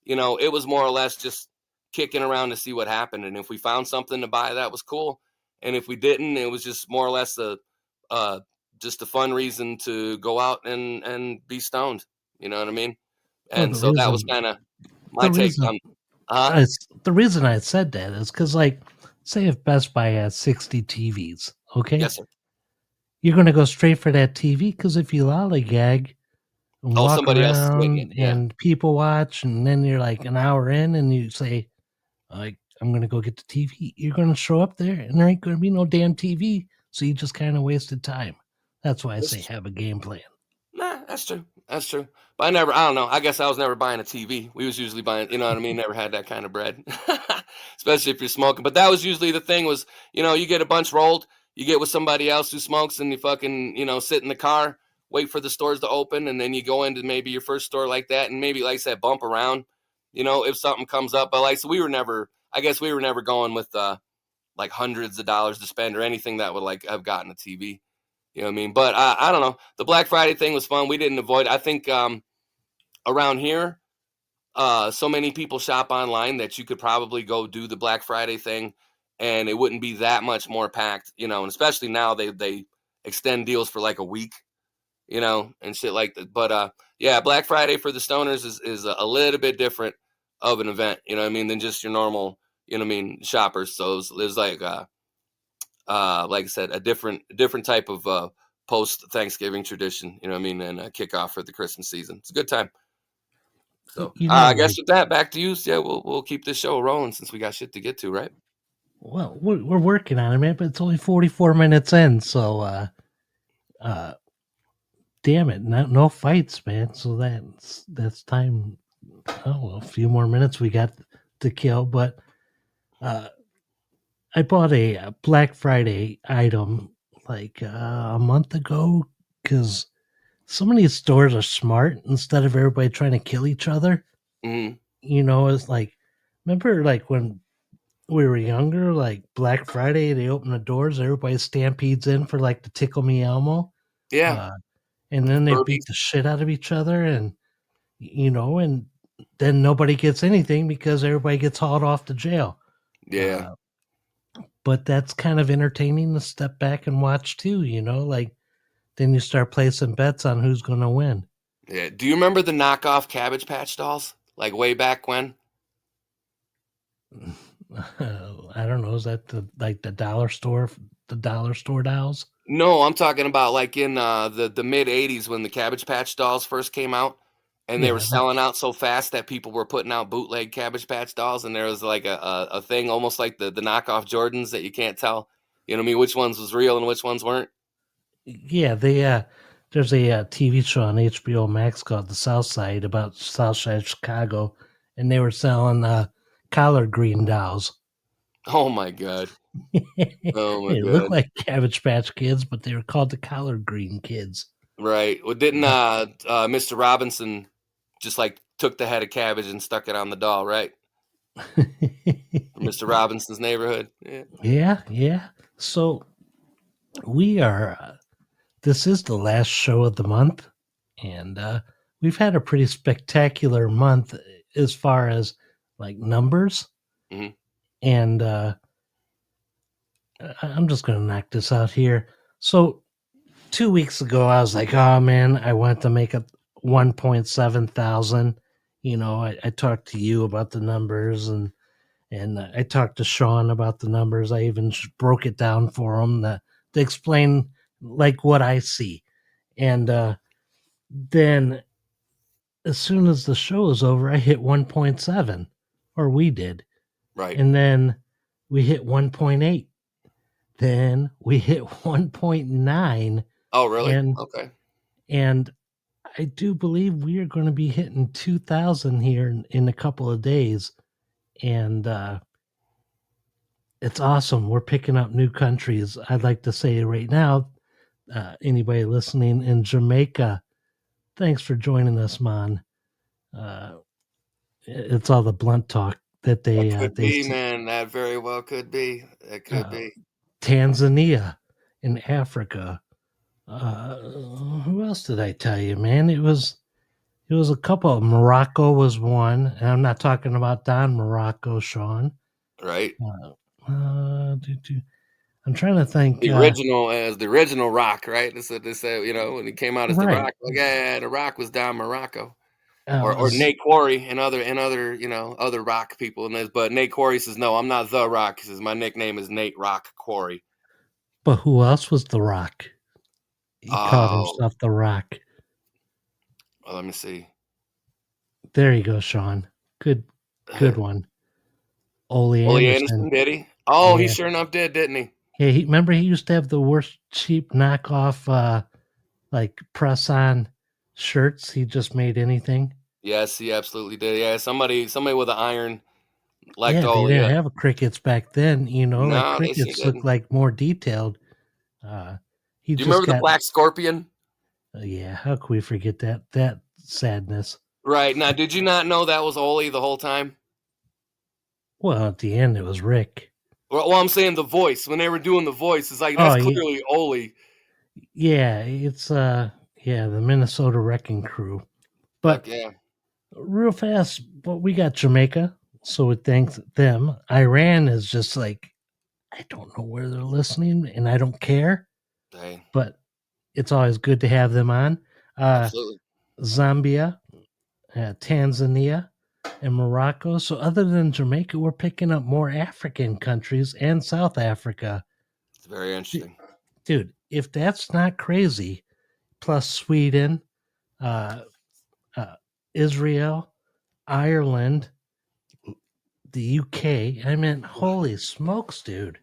it was more or less just kicking around to see what happened. And if we found something to buy, that was cool. And if we didn't, it was just more or less just a fun reason to go out and be stoned. You know what I mean? Well, And so that was kind of my the take reason on, huh? the reason I said that is because, like, say if Best Buy has 60 TVs, okay, Yes, sir. you're going to go straight for that TV because if you lollygag and Oh, walk somebody else is getting it. around Yeah. and people watch, and then you're like an hour in and you say, like, I'm going to go get the TV, you're going to show up there and there ain't going to be no damn TV. So you just kind of wasted time. That's why I say have a game plan. Nah, that's true. That's true. But I don't know. I guess I was never buying a TV. We was usually buying, you know what I mean? Never had that kind of bread, especially if you're smoking. But that was usually the thing was, you get a bunch rolled, you get with somebody else who smokes and you fucking, sit in the car, wait for the stores to open. And then you go into maybe your first store like that. And maybe, like I said, bump around, if something comes up. But so I guess we were never going with, like hundreds of dollars to spend or anything that would like have gotten a TV. You know what I mean? But I don't know. The Black Friday thing was fun. We didn't avoid. I think around here, so many people shop online that you could probably go do the Black Friday thing, and it wouldn't be that much more packed. And especially now they extend deals for like a week, and shit like that. But yeah, Black Friday for the stoners is a little bit different of an event. You know what I mean? Than just your normal, shoppers. So there's like I said, a different type of post Thanksgiving tradition, you know what I mean, and a kickoff for the Christmas season. It's a good time. So I guess Like, with that, back to you. So, yeah, we'll keep this show rolling since we got shit to get to, right? well, we're working on it, man, but it's only 44 minutes in. So, uh, damn it, no fights, man. So that's time. Oh, a few more minutes we got to kill, but uh, I bought a Black Friday item like a month ago because some of these stores are smart. Instead of everybody trying to kill each other, Mm-hmm. it's like, remember, like when we were younger, like Black Friday, they open the doors, everybody stampedes in for like the Tickle Me Elmo, Yeah, uh, and then they beat Furbies. the shit out of each other, and then nobody gets anything because everybody gets hauled off to jail. Yeah, Uh, but that's kind of entertaining to step back and watch too, like then you start placing bets on who's going to win. yeah. Do you remember the knockoff Cabbage Patch dolls, like way back when? I don't know. Is that the dollar store dolls? No, I'm talking about like in the mid '80s when the Cabbage Patch dolls first came out, and they were Yeah, selling out so fast that people were putting out bootleg Cabbage Patch dolls, and there was like a thing almost like the knockoff Jordans that you can't tell, you know what I mean, which ones was real and which ones weren't. yeah. There's a TV show on HBO Max called The South Side about South Side Chicago, and they were selling collard green dolls. Oh my god! Oh my They look god! like Cabbage Patch Kids, but they were called the collard green kids. Right? Well, didn't Uh, Mr. Robinson just like took the head of cabbage and stuck it on the doll, right? From Mr. Robinson's Neighborhood. Yeah. yeah, yeah. So we are. This is the last show of the month, and we've had a pretty spectacular month as far as like numbers. Hmm. And I'm just going to knock this out here. So 2 weeks ago, I was like, oh man, I want to make it 1.7 thousand. I talked to you about the numbers, and I talked to Sean about the numbers. I even broke it down for him to explain like what I see. And then as soon as the show was over, I hit 1.7, or we did. Right. And then we hit 1.8. Then we hit 1.9. Oh, really? And Okay. and I do believe we are going to be hitting 2,000 here in a couple of days. And it's awesome. We're picking up new countries. I'd like to say right now, anybody listening in Jamaica, thanks for joining us, man. Uh, it's all the blunt talk that That could be, man. That very well could be. That could uh, be. Tanzania in Africa. Who else did I tell you, man? It was a couple. Morocco was one, and I'm not talking about Don Morocco, Sean. Right. I'm trying to think. The original as the original Rock, right? That's what they say, when he came out as the Right. Rock. Like, yeah, the Rock was Don Morocco. Or Z- Nate Quarry and other other rock people in this, but Nate Quarry says no, I'm not the Rock. He says my nickname is Nate Rock Quarry. but who else was the Rock? He called Oh, himself the Rock. let me see. There you go, Sean. Good one. Ole Willie Anderson. Anderson, did he? Oh, he Yeah. sure enough did, didn't he? Yeah, remember he used to have the worst cheap knockoff like press on shirts. He just made anything. Yes, he absolutely did. Yeah, somebody with an iron liked Yeah, they Ole. didn't Yeah, have crickets back then, like no, they sure crickets look didn't. like more detailed. Uh he Do you just remember the got Black Scorpion? yeah, how could we forget that sadness? Right now, did you not know that was Ole the whole time? Well, at the end it was Rick. Well, I'm saying the voice when they were doing the voice, it's like Oh that's yeah, clearly Ole. yeah, it's yeah, the Minnesota Wrecking Crew. Fuck But yeah. real fast, but we got Jamaica, so we thank them. Iran is just like I don't know where they're listening, and I don't care, Hey, but it's always good to have them on. Uh, absolutely. Zambia, Tanzania, and Morocco. So other than Jamaica, we're picking up more African countries and South Africa. It's very D- interesting. Dude, if that's not crazy, plus Sweden, uh, uh, Israel, Ireland, the UK. I mean, holy smokes, dude.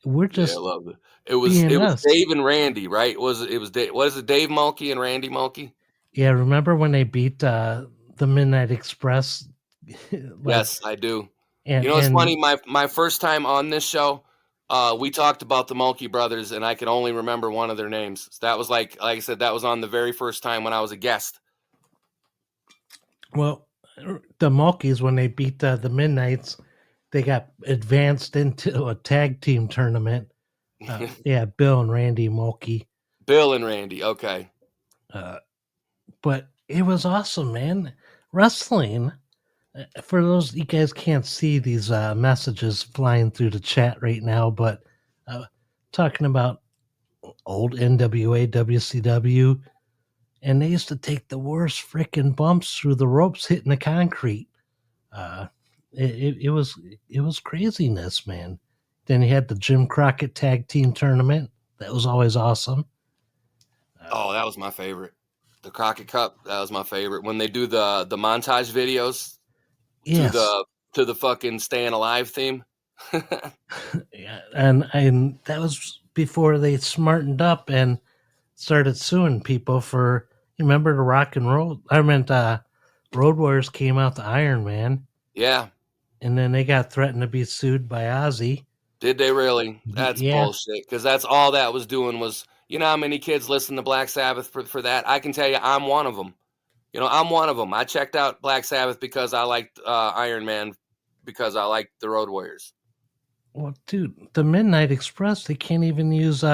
We're Yeah, I just love it. It being was us. Dave and Randy, right? It was Dave, what is it, Dave Mulkey and Randy Mulkey? Yeah, remember when they beat the Midnight Express? like Yes, I do. It's and funny, my first time on this show, we talked about the Mulkey brothers and I could only remember one of their names. So that was like I said, that was on the very first time when I was a guest. well, the Monkeys when they beat the Midnights, they got advanced into a tag team tournament. Yeah, Bill and Randy Mulkey. Bill and Randy, okay. Uh, but it was awesome, man. Wrestling. For those you guys can't see these messages flying through the chat right now, but talking about old NWA, WCW, and they used to take the worst freaking bumps through the ropes hitting the concrete. Uh, it was craziness, man. Then you had the Jim Crockett Tag Team Tournament. That was always awesome. Oh, that was my favorite. The Crockett Cup, that was my favorite. When they do the montage videos to Yes, the fucking Staying Alive theme. yeah, and that was before they smartened up and started suing people for. You remember the Rock and Roll? I meant Road Warriors came out to Iron Man, Yeah. and then they got threatened to be sued by Ozzy. Did they really? That's Yeah, bullshit. Because that's all that was doing was, how many kids listen to Black Sabbath for that? I can tell you, I'm one of them. I'm one of them. I checked out Black Sabbath because I liked Iron Man, because I liked the Road Warriors. well, dude, the Midnight Express they can't even use.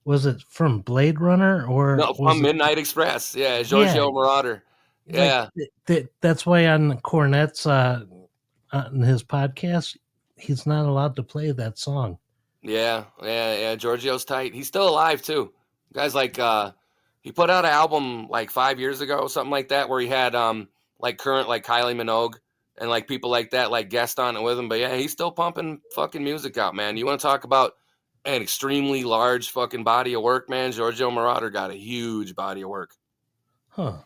Was it from Blade Runner or No, was from it? Midnight Express. Yeah, Yeah, Giorgio Moroder. like Yeah, that's why on Cornette's on his podcast, he's not allowed to play that song. yeah. Giorgio's tight. He's still alive too. Guys he put out an album like 5 years ago, something like that, where he had like current like Kylie Minogue and like people like that like guest on it with him. But yeah, he's still pumping fucking music out, man. You want to talk about an extremely large fucking body of work, man? Giorgio Moroder got a huge body of work. Huh.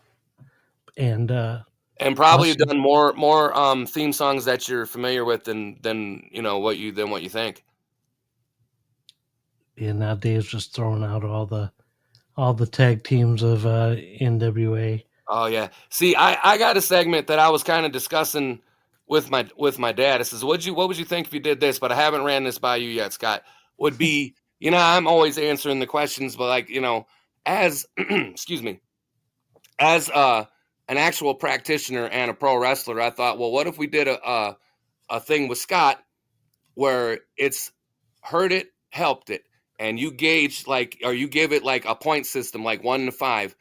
And And probably also, done more theme songs that you're familiar with than what you think. yeah, now Dave's just throwing out all the tag teams of NWA. Oh yeah. See, I got a segment that I was kind of discussing with my dad. It says, what would you think if you did this? But I haven't ran this by you yet, Scott. Would be, I'm always answering the questions, but like, as excuse me, as an actual practitioner and a pro wrestler, I thought, well, what if we did a thing with Scott where it's hurt it, helped it, and you gauge like, or you give it like a point system, like 1 to 5.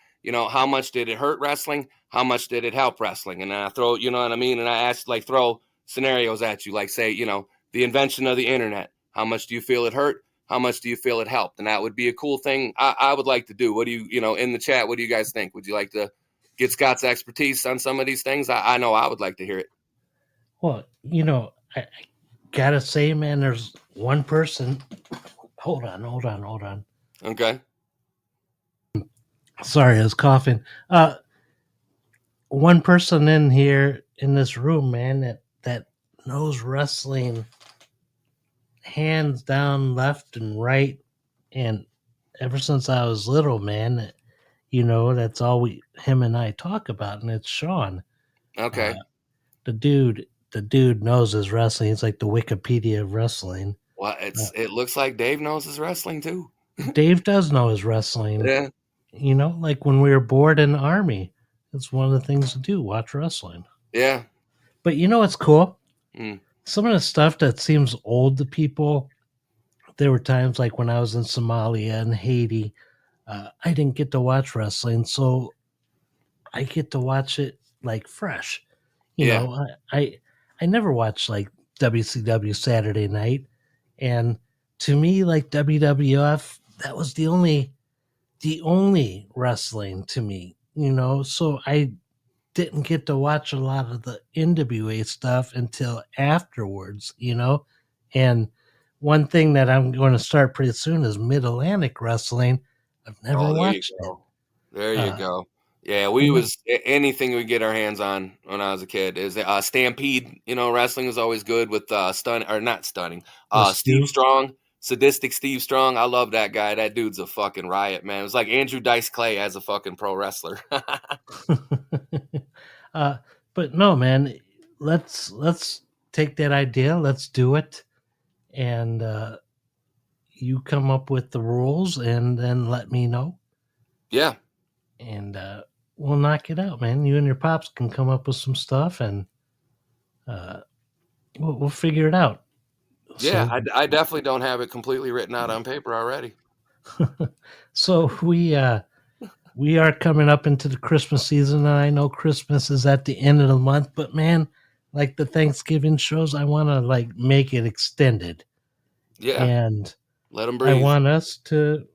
How much did it hurt wrestling? How much did it help wrestling? And then I throw, you know what I mean? And I ask, like, throw scenarios at you, like, say, the invention of the internet. How much do you feel it hurt? How much do you feel it helped? And that would be a cool thing I would like to do. What do you, in the chat, what do you guys think? Would you like to get Scott's expertise on some of these things? I know I would like to hear it. Well, I gotta say, man, there's one person. Hold on. Okay. Sorry, I was coughing. One person in here in this room, man, that knows wrestling hands down, left and right, and ever since I was little, man, that's all him and I talk about, and it's Sean. Okay. The dude knows his wrestling. He's like the Wikipedia of wrestling. Well, it looks like Dave knows his wrestling too. Dave does know his wrestling. Yeah. Like when we were bored in the army, it's one of the things to do, watch wrestling. Yeah. But what's cool? Mm. Some of the stuff that seems old to people, there were times like when I was in Somalia and Haiti, I didn't get to watch wrestling, so I get to watch it like fresh. I never watched like WCW Saturday Night, and to me, like WWF, that was the only wrestling to me. So I didn't get to watch a lot of the NWA stuff until afterwards. And one thing that I'm going to start pretty soon is Mid-Atlantic Wrestling. I've never watched it. There you go. Yeah, we was anything we get our hands on when I was a kid is Stampede. Wrestling was always good with not stunning. Steve Strong, sadistic Steve Strong. I love that guy. That dude's a fucking riot, man. It was like Andrew Dice Clay as a fucking pro wrestler. But no, man, let's take that idea. Let's do it, and you come up with the rules, and then let me know. Yeah, and we'll knock it out, man. You and your pops can come up with some stuff, and we'll figure it out. Yeah, so, I definitely don't have it completely written out on paper already. So we are coming up into the Christmas season, and I know Christmas is at the end of the month, but man, like the Thanksgiving shows, I want to like make it extended. Yeah, and let them breathe. I want us to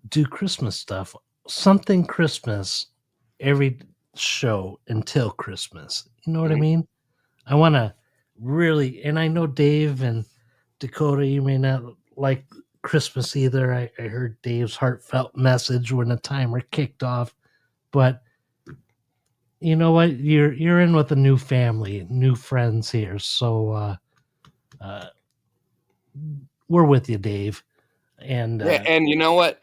do Christmas stuff, something Christmas every show until Christmas. You know what I mean? I want to really, and I know Dave and Dakota, you may not like Christmas either. I heard Dave's heartfelt message when the timer kicked off, but you know what? You're in with a new family, new friends here, so we're with you, Dave. And and you know what?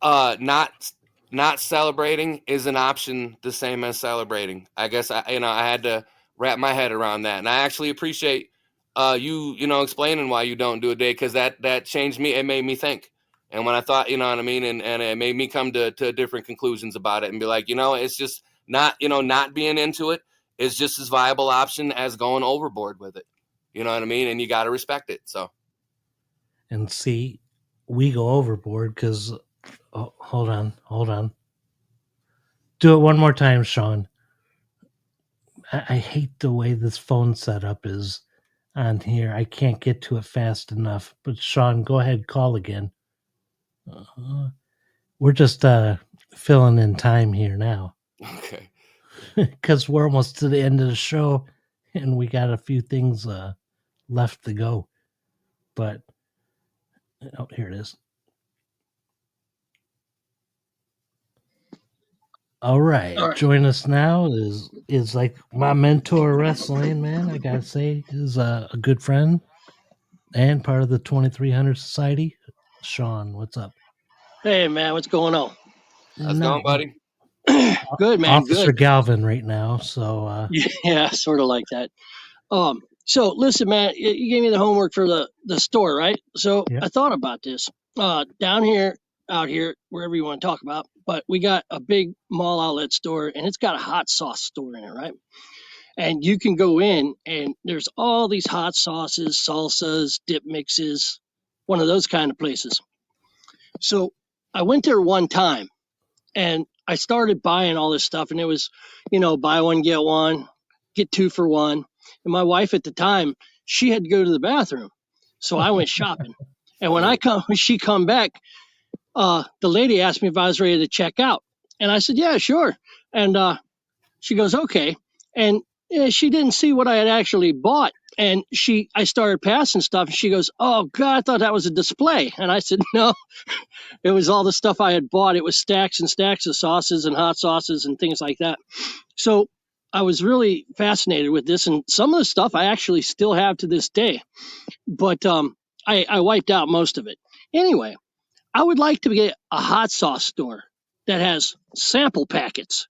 Not celebrating is an option the same as celebrating. I guess I had to wrap my head around that, and I actually appreciate you explaining why you don't do a day, because that changed me. It made me think, and when I thought, you know what I mean, and it made me come to different conclusions about it, and be like, it's just not being into it is just as viable option as going overboard with it. You know what I mean? And you got to respect it. So, and see, we go overboard because. Oh, hold on. Do it one more time, Sean. I hate the way this phone setup is on here. I can't get to it fast enough. But Sean, go ahead, call again. We're just filling in time here now. Okay. Because we're almost to the end of the show, and we got a few things left to go. But, here it is. All right. Join us now is like my mentor wrestling, man. I gotta say, is a good friend and part of the 2300 Society. Sean, what's up? Hey, man, what's going on? How's it going, buddy? Good, man. Officer good. Galvin right now. So yeah, sort of like that. So listen, man, you gave me the homework for the store, right? So I thought about this. Down here out here, wherever you want to talk about, but we got a big mall outlet store and it's got a hot sauce store in it, right? And you can go in and there's all these hot sauces, salsas, dip mixes, one of those kind of places. So I went there one time and I started buying all this stuff, and it was, buy one, get one, get two for one. And my wife at the time, she had to go to the bathroom. So I went shopping. And when she come back, the lady asked me if I was ready to check out. And I said, yeah, sure. And she goes, okay. And she didn't see what I had actually bought. And I started passing stuff. And she goes, oh, God, I thought that was a display. And I said, no, it was all the stuff I had bought. It was stacks and stacks of sauces and hot sauces and things like that. So I was really fascinated with this. And some of the stuff I actually still have to this day. But I wiped out most of it. Anyway, I would like to get a hot sauce store that has sample packets,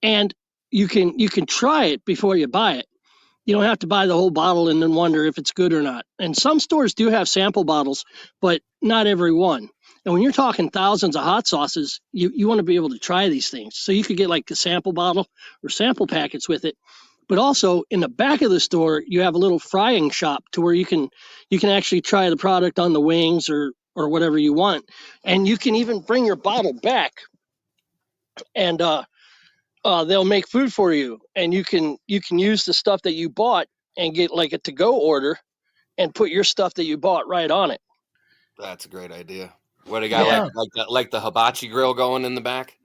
and you can try it before you buy it. You don't have to buy the whole bottle and then wonder if it's good or not. And some stores do have sample bottles, but not every one. And when you're talking thousands of hot sauces, you want to be able to try these things. So you could get like a sample bottle or sample packets with it. But also in the back of the store, you have a little frying shop to where you can actually try the product on the wings or whatever you want. And you can even bring your bottle back and they'll make food for you, and you can use the stuff that you bought and get like a to go order and put your stuff that you bought right on it. That's a great idea. What do you got, Yeah. like the hibachi grill going in the back?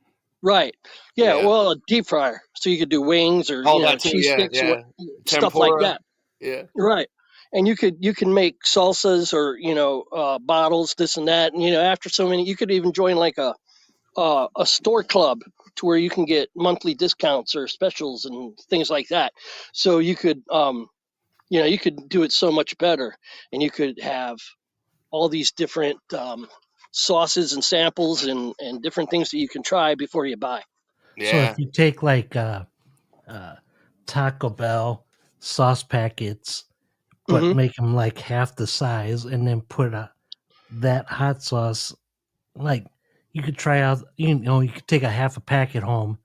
Right. Yeah. Yeah. Well, a deep fryer, so you could do wings or Oh, that too. cheese Yeah, sticks, yeah. stuff like Tempura. that. Yeah. Right. And you can make salsas or bottles, this and that, and after so many, you could even join like a store club to where you can get monthly discounts or specials and things like that. So you could you could do it so much better, and you could have all these different sauces and samples and different things that you can try before you buy. So Yeah. if you take like Taco Bell sauce packets, but Hmm. make them like half the size, and then put that hot sauce, like you could try out, you could take a half a packet home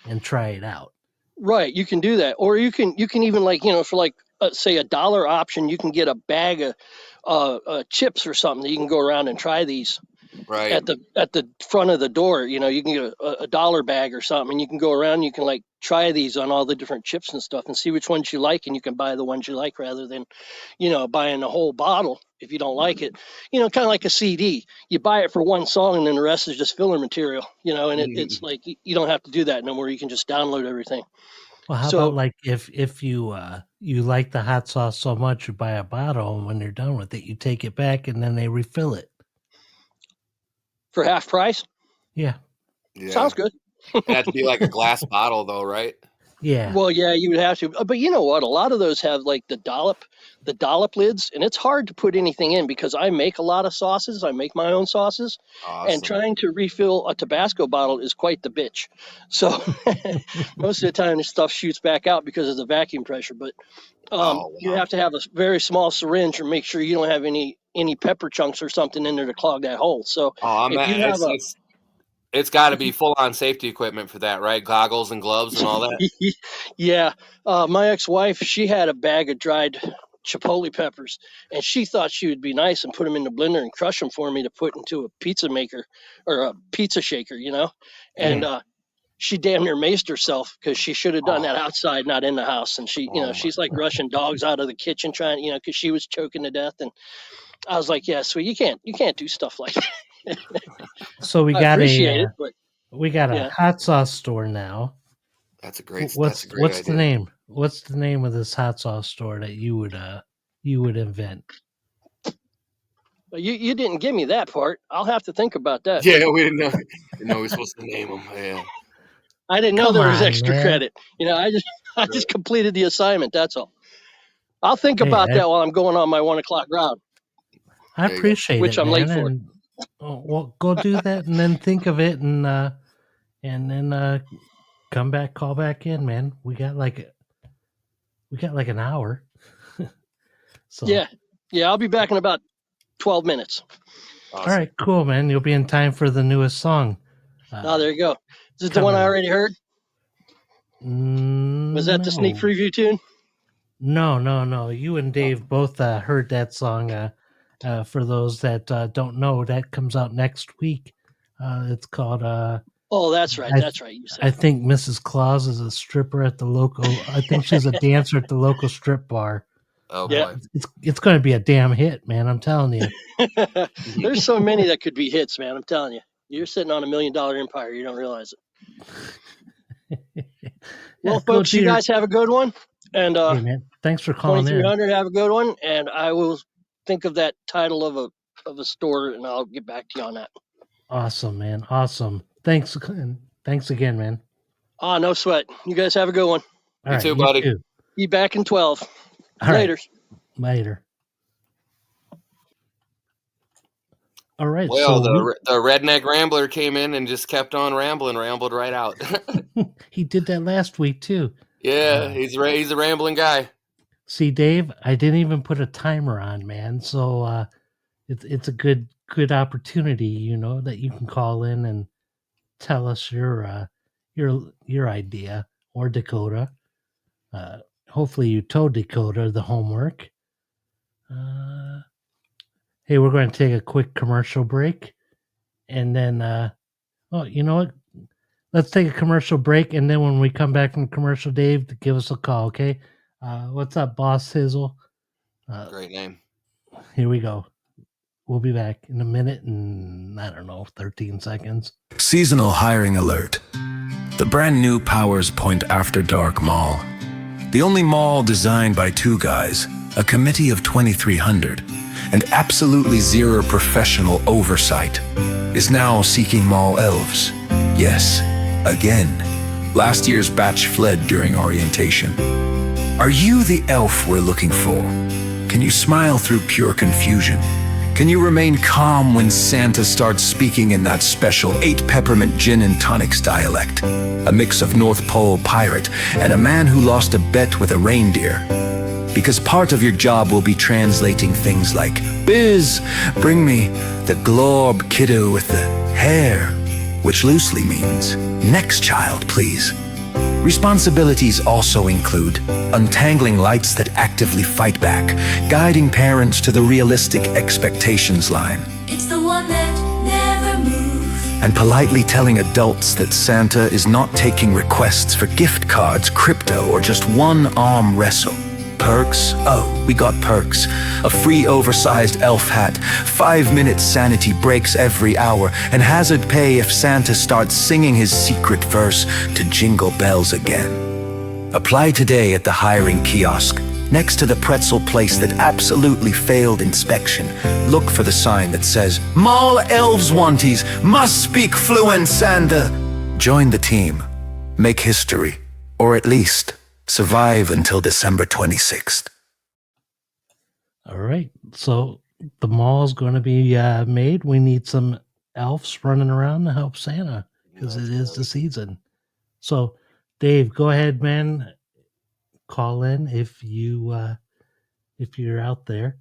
and try it out. Right, you can do that, or you can even like for like say $1 option, you can get a bag of chips or something that you can go around and try these Right. at the front of the door. You can get a dollar bag or something, and you can go around and you can like try these on all the different chips and stuff and see which ones you like, and you can buy the ones you like rather than buying a whole bottle if you don't like it. Kind of like a CD. You buy it for one song and then the rest is just filler material. And it's like you don't have to do that no more. You can just download everything. Well, how about So like if you you like the hot sauce so much, you buy a bottle, and when they're done with it, you take it back, and then they refill it. for half price, Yeah, Yeah. sounds good. It had to be like a glass bottle, though, right? yeah. Well, yeah, you would have to. But you know what? A lot of those have like the dollop lids, and it's hard to put anything in because I make a lot of sauces. I make my own sauces, and Awesome. trying to refill a Tabasco bottle is quite the bitch. So most of the time, this stuff shoots back out because of the vacuum pressure. But Oh, you wow. have to have a very small syringe, or make sure you don't have any pepper chunks or something in there to clog that hole. So Oh, if you have it's got to if be you full on safety equipment for that, right? Goggles and gloves and all that. Yeah, my ex-wife, she had a bag of dried chipotle peppers, and she thought she would be nice and put them in the blender and crush them for me to put into a pizza maker or a pizza shaker. And Yeah. she damn near maced herself because she should have done Oh, that outside, not in the house. And oh my. she's like rushing dogs out of the kitchen trying, because she was choking to death. And I was like, yeah, sweet, you can't do stuff like that. So I appreciate it, but we got a yeah. hot sauce store now. That's a great What's the idea. name? What's the name of this hot sauce store that you would invent? But you didn't give me that part. I'll have to think about that. Yeah, we didn't know. Didn't know we were supposed to name them. Yeah. I didn't know Come there was on, extra man. credit. I just completed the assignment. That's all. I'll think Hey, about that while I'm going on my 1 o'clock route, I There you go. appreciate which it, I'm late man. for. And well, go do that, and then think of it, and then call back in, man. We got like an hour. So Yeah, I'll be back in about 12 minutes. Awesome. All right, cool, man. You'll be in time for the newest song. Oh, there you go. Is it the one I already heard? Was that the sneak preview tune? No. You and Dave both heard that song. For those that don't know, that comes out next week. It's called. Oh, that's right. That's right. You said. I think Mrs. Claus is a stripper at the local. I think she's a dancer at the local strip bar. Oh Yeah. boy. It's going to be a damn hit, man. I'm telling you. There's so many that could be hits, man. I'm telling you. You're sitting on $1 million empire. You don't realize it. Well, folks, you guys have a good one. And hey, man, thanks for calling in. 2300, have a good one. And I will think of that title of a store, and I'll get back to you on that. Awesome, man. Awesome. Thanks again, man. Oh, no sweat. You guys have a good one. You too, buddy. Too. Be back in 12. All Later. Right. Later. All right. Well, the redneck rambler came in and just kept on rambled right out. He did that last week too. Yeah, he's a rambling guy. See, Dave, I didn't even put a timer on, man. So it's a good opportunity, you know, that you can call in and tell us your idea, or Dakota. Hopefully you told Dakota the homework. Hey, we're going to take a quick commercial break, and then you know what? Let's take a commercial break, and then when we come back from commercial, Dave, give us a call, okay? What's up, Boss Sizzle? Great name. Here we go. We'll be back in a minute and, 13 seconds. Seasonal hiring alert. The brand new Powers Point After Dark Mall. The only mall designed by two guys, a committee of 2,300, and absolutely zero professional oversight, is now seeking mall elves. Yes, again. Last year's batch fled during orientation. Are you the elf we're looking for? Can you smile through pure confusion? Can you remain calm when Santa starts speaking in that special 8 peppermint gin and tonics dialect? A mix of North Pole pirate and a man who lost a bet with a reindeer. Because part of your job will be translating things like, Biz, bring me the glob kiddo with the hair, which loosely means, next child, please. Responsibilities also include untangling lights that actively fight back, guiding parents to the realistic expectations line. It's the one that never moves. And politely telling adults that Santa is not taking requests for gift cards, crypto, or just one arm wrestle. Perks? Oh, we got perks. A free oversized elf hat, 5-minute sanity breaks every hour, and hazard pay if Santa starts singing his secret verse to Jingle Bells again. Apply today at the hiring kiosk. Next to the pretzel place that absolutely failed inspection, look for the sign that says, Mall Elves Wanties must speak fluent Santa. Join the team. Make history. Or at least survive until December 26th. All right. So the mall's going to be made. We need some elves running around to help Santa because it is the season. So, Dave, go ahead, man. Call in if you're out there.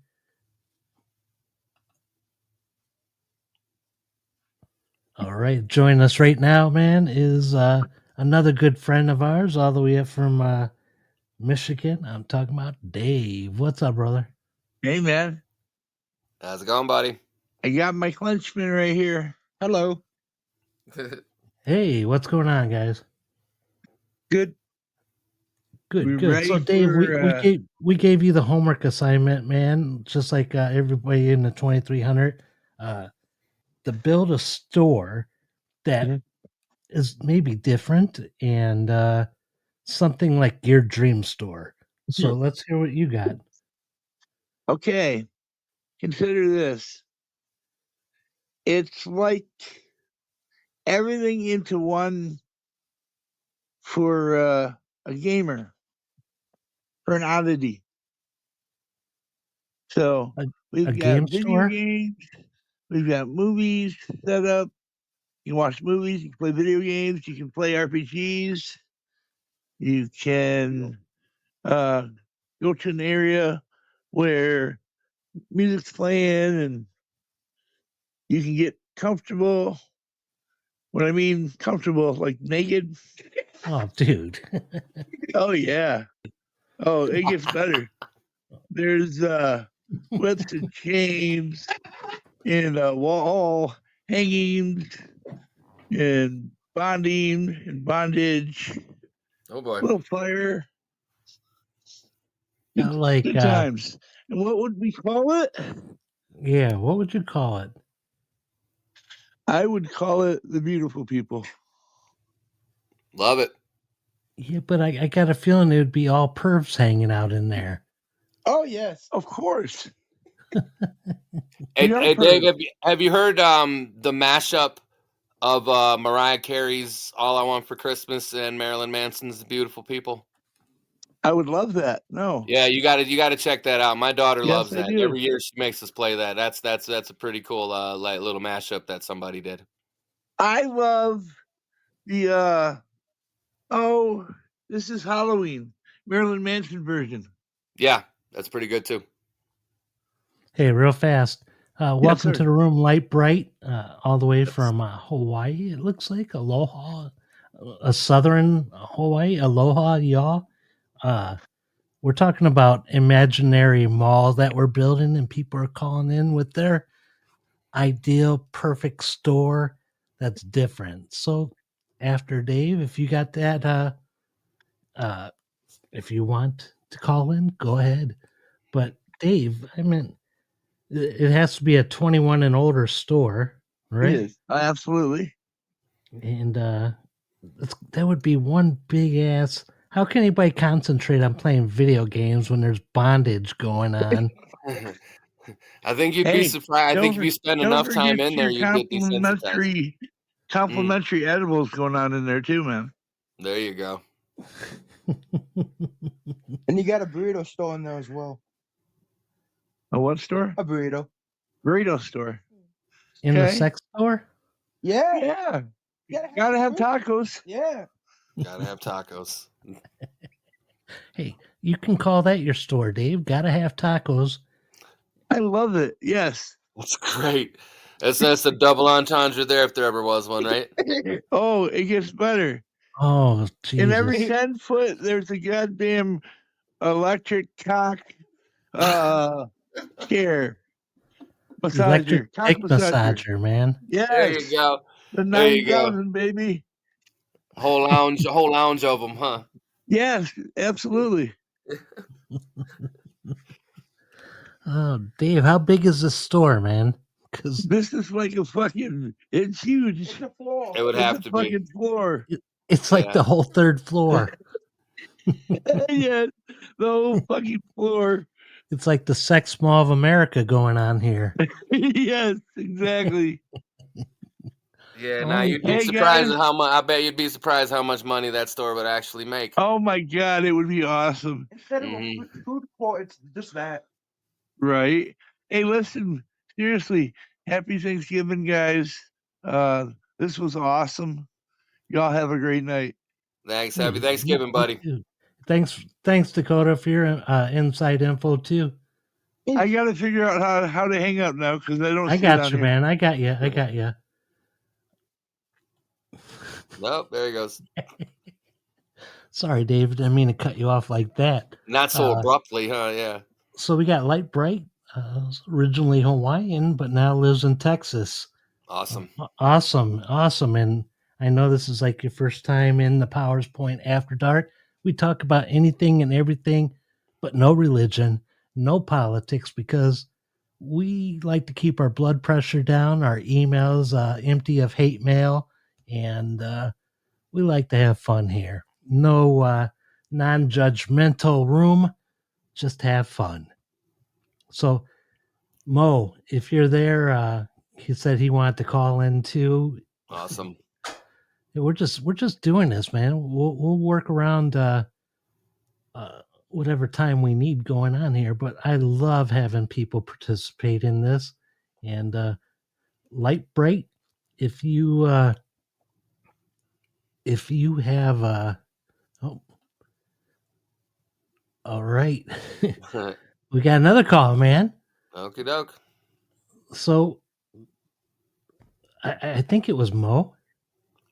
All right. Joining us right now, man, is another good friend of ours, all the way up from Michigan. I'm talking about Dave. What's up, brother? Hey, man. How's it going, buddy? I got my Clenchman right here. Hello. Hey, what's going on, guys? Good. Good. So, Dave, we gave you the homework assignment, man, just like everybody in the 2300, to build a store that is maybe different and something like your dream store. So let's hear what you got. Okay. Consider this. It's like everything into one for a gamer, for an oddity. So we've got video games, we've got movies set up. You can watch movies, you can play video games, you can play RPGs, you can go to an area where music's playing and You can get comfortable. When I mean comfortable, like naked. Oh, dude. Oh yeah. Oh, it gets better. There's whips and chains and wall hangings and bonding and bondage. Oh boy. Little fire. Like Good times. And what would we call it? Yeah, what would you call it? I would call it the beautiful people. Love it. Yeah, but I got a feeling it would be all pervs hanging out in there. Oh yes, of course. Hey, We are hey Dave, pervs. have you heard the mashup of Mariah Carey's "All I Want for Christmas" and Marilyn Manson's "The Beautiful People"? I would love that. No. Yeah, you got to check that out. My daughter Yes, loves I that. do. Every year she makes us play that. That's a pretty cool like little mashup that somebody did. I love the oh, this is Halloween. Marilyn Manson version. Yeah, that's pretty good too. Hey, real fast. Welcome sir. to the room, Light Bright, all the way from Hawaii. It looks like Aloha, a southern Hawaii. Aloha, y'all. We're talking about imaginary mall that we're building, and people are calling in with their ideal, perfect store that's different. So, after Dave, if you got that, if you want to call in, go ahead. But Dave, I mean, it has to be a 21 and older store, right? It is. Absolutely. And that would be one big ass. How can anybody concentrate on playing video games when there's bondage going on? I think you'd be Hey, surprised. I think if you spend don't enough time forget in there, your you'd get desensitized. complimentary edibles going on in there too, man. There you go. And you got a burrito store in there as well. A what store? A burrito. Burrito store. In the sex store? Yeah. Yeah. Gotta have tacos. Yeah. Gotta have tacos. Hey, you can call that your store, Dave. Gotta have tacos. I love it. Yes. That's great. That's a double entendre there if there ever was one, right? Oh, it gets better. Oh, Jesus. In every 10 foot, there's a goddamn electric cock chair. Massager. Electric Cock dick massager. massager, man. Yes. There you go. The There you go. 9,000, baby. Whole lounge of them, huh? Yes, absolutely. Oh, Dave, how big is this store, man? Because this is like a fucking. It's huge. It's the floor. It would have to be. Fucking floor. It's like the whole third floor. Yeah, the whole fucking floor. It's like the sex mall of America going on here. Yes, exactly. Yeah, now you'd be surprised at how much. I bet you'd be surprised how much money that store would actually make. Oh my god, it would be awesome. Instead of a food court, it's just that. Right. Hey, listen, seriously, happy Thanksgiving, guys. This was awesome. Y'all have a great night. Thanks. Happy Thanksgiving, buddy. Thanks, Dakota, for your inside info too. I got to figure out how to hang up now because I don't. I see got it on you, here. man. I got you. Nope, there he goes. Sorry, David. I didn't mean to cut you off like that. Not so abruptly, huh? Yeah. So we got Light Bright, originally Hawaiian, but now lives in Texas. Awesome. Awesome. And I know this is like your first time in the Powers Point After Dark. We talk about anything and everything, but no religion, no politics, because we like to keep our blood pressure down, our emails empty of hate mail, and we like to have fun here. No non-judgmental room, just have fun. So, Mo, if you're there, he said he wanted to call in too. Awesome. We're just doing this, man. We'll work around whatever time we need going on here. But I love having people participate in this. And Light Bright, if you have all right. We got another call, man. Okie doke. So I think it was Mo.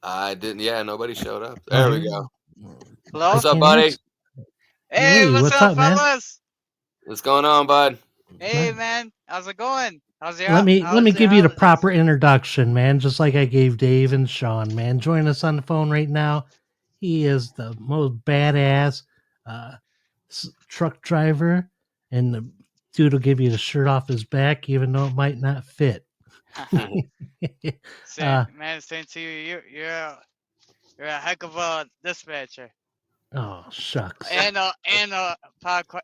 I didn't. Yeah, nobody showed up. Oh, There we go. Hello? What's up, can't buddy? answer. Hey, what's What's up, up, man? fellas? What's going on, bud? Hey, man. How's it going? How's your Let me give you the holidays? proper introduction, man. Just like I gave Dave and Sean, man. Join us on the phone right now. He is the most badass uh, truck driver, and the dude will give you the shirt off his back, even though it might not fit. Same, man, same to you. You're a heck of a dispatcher Oh shucks. and a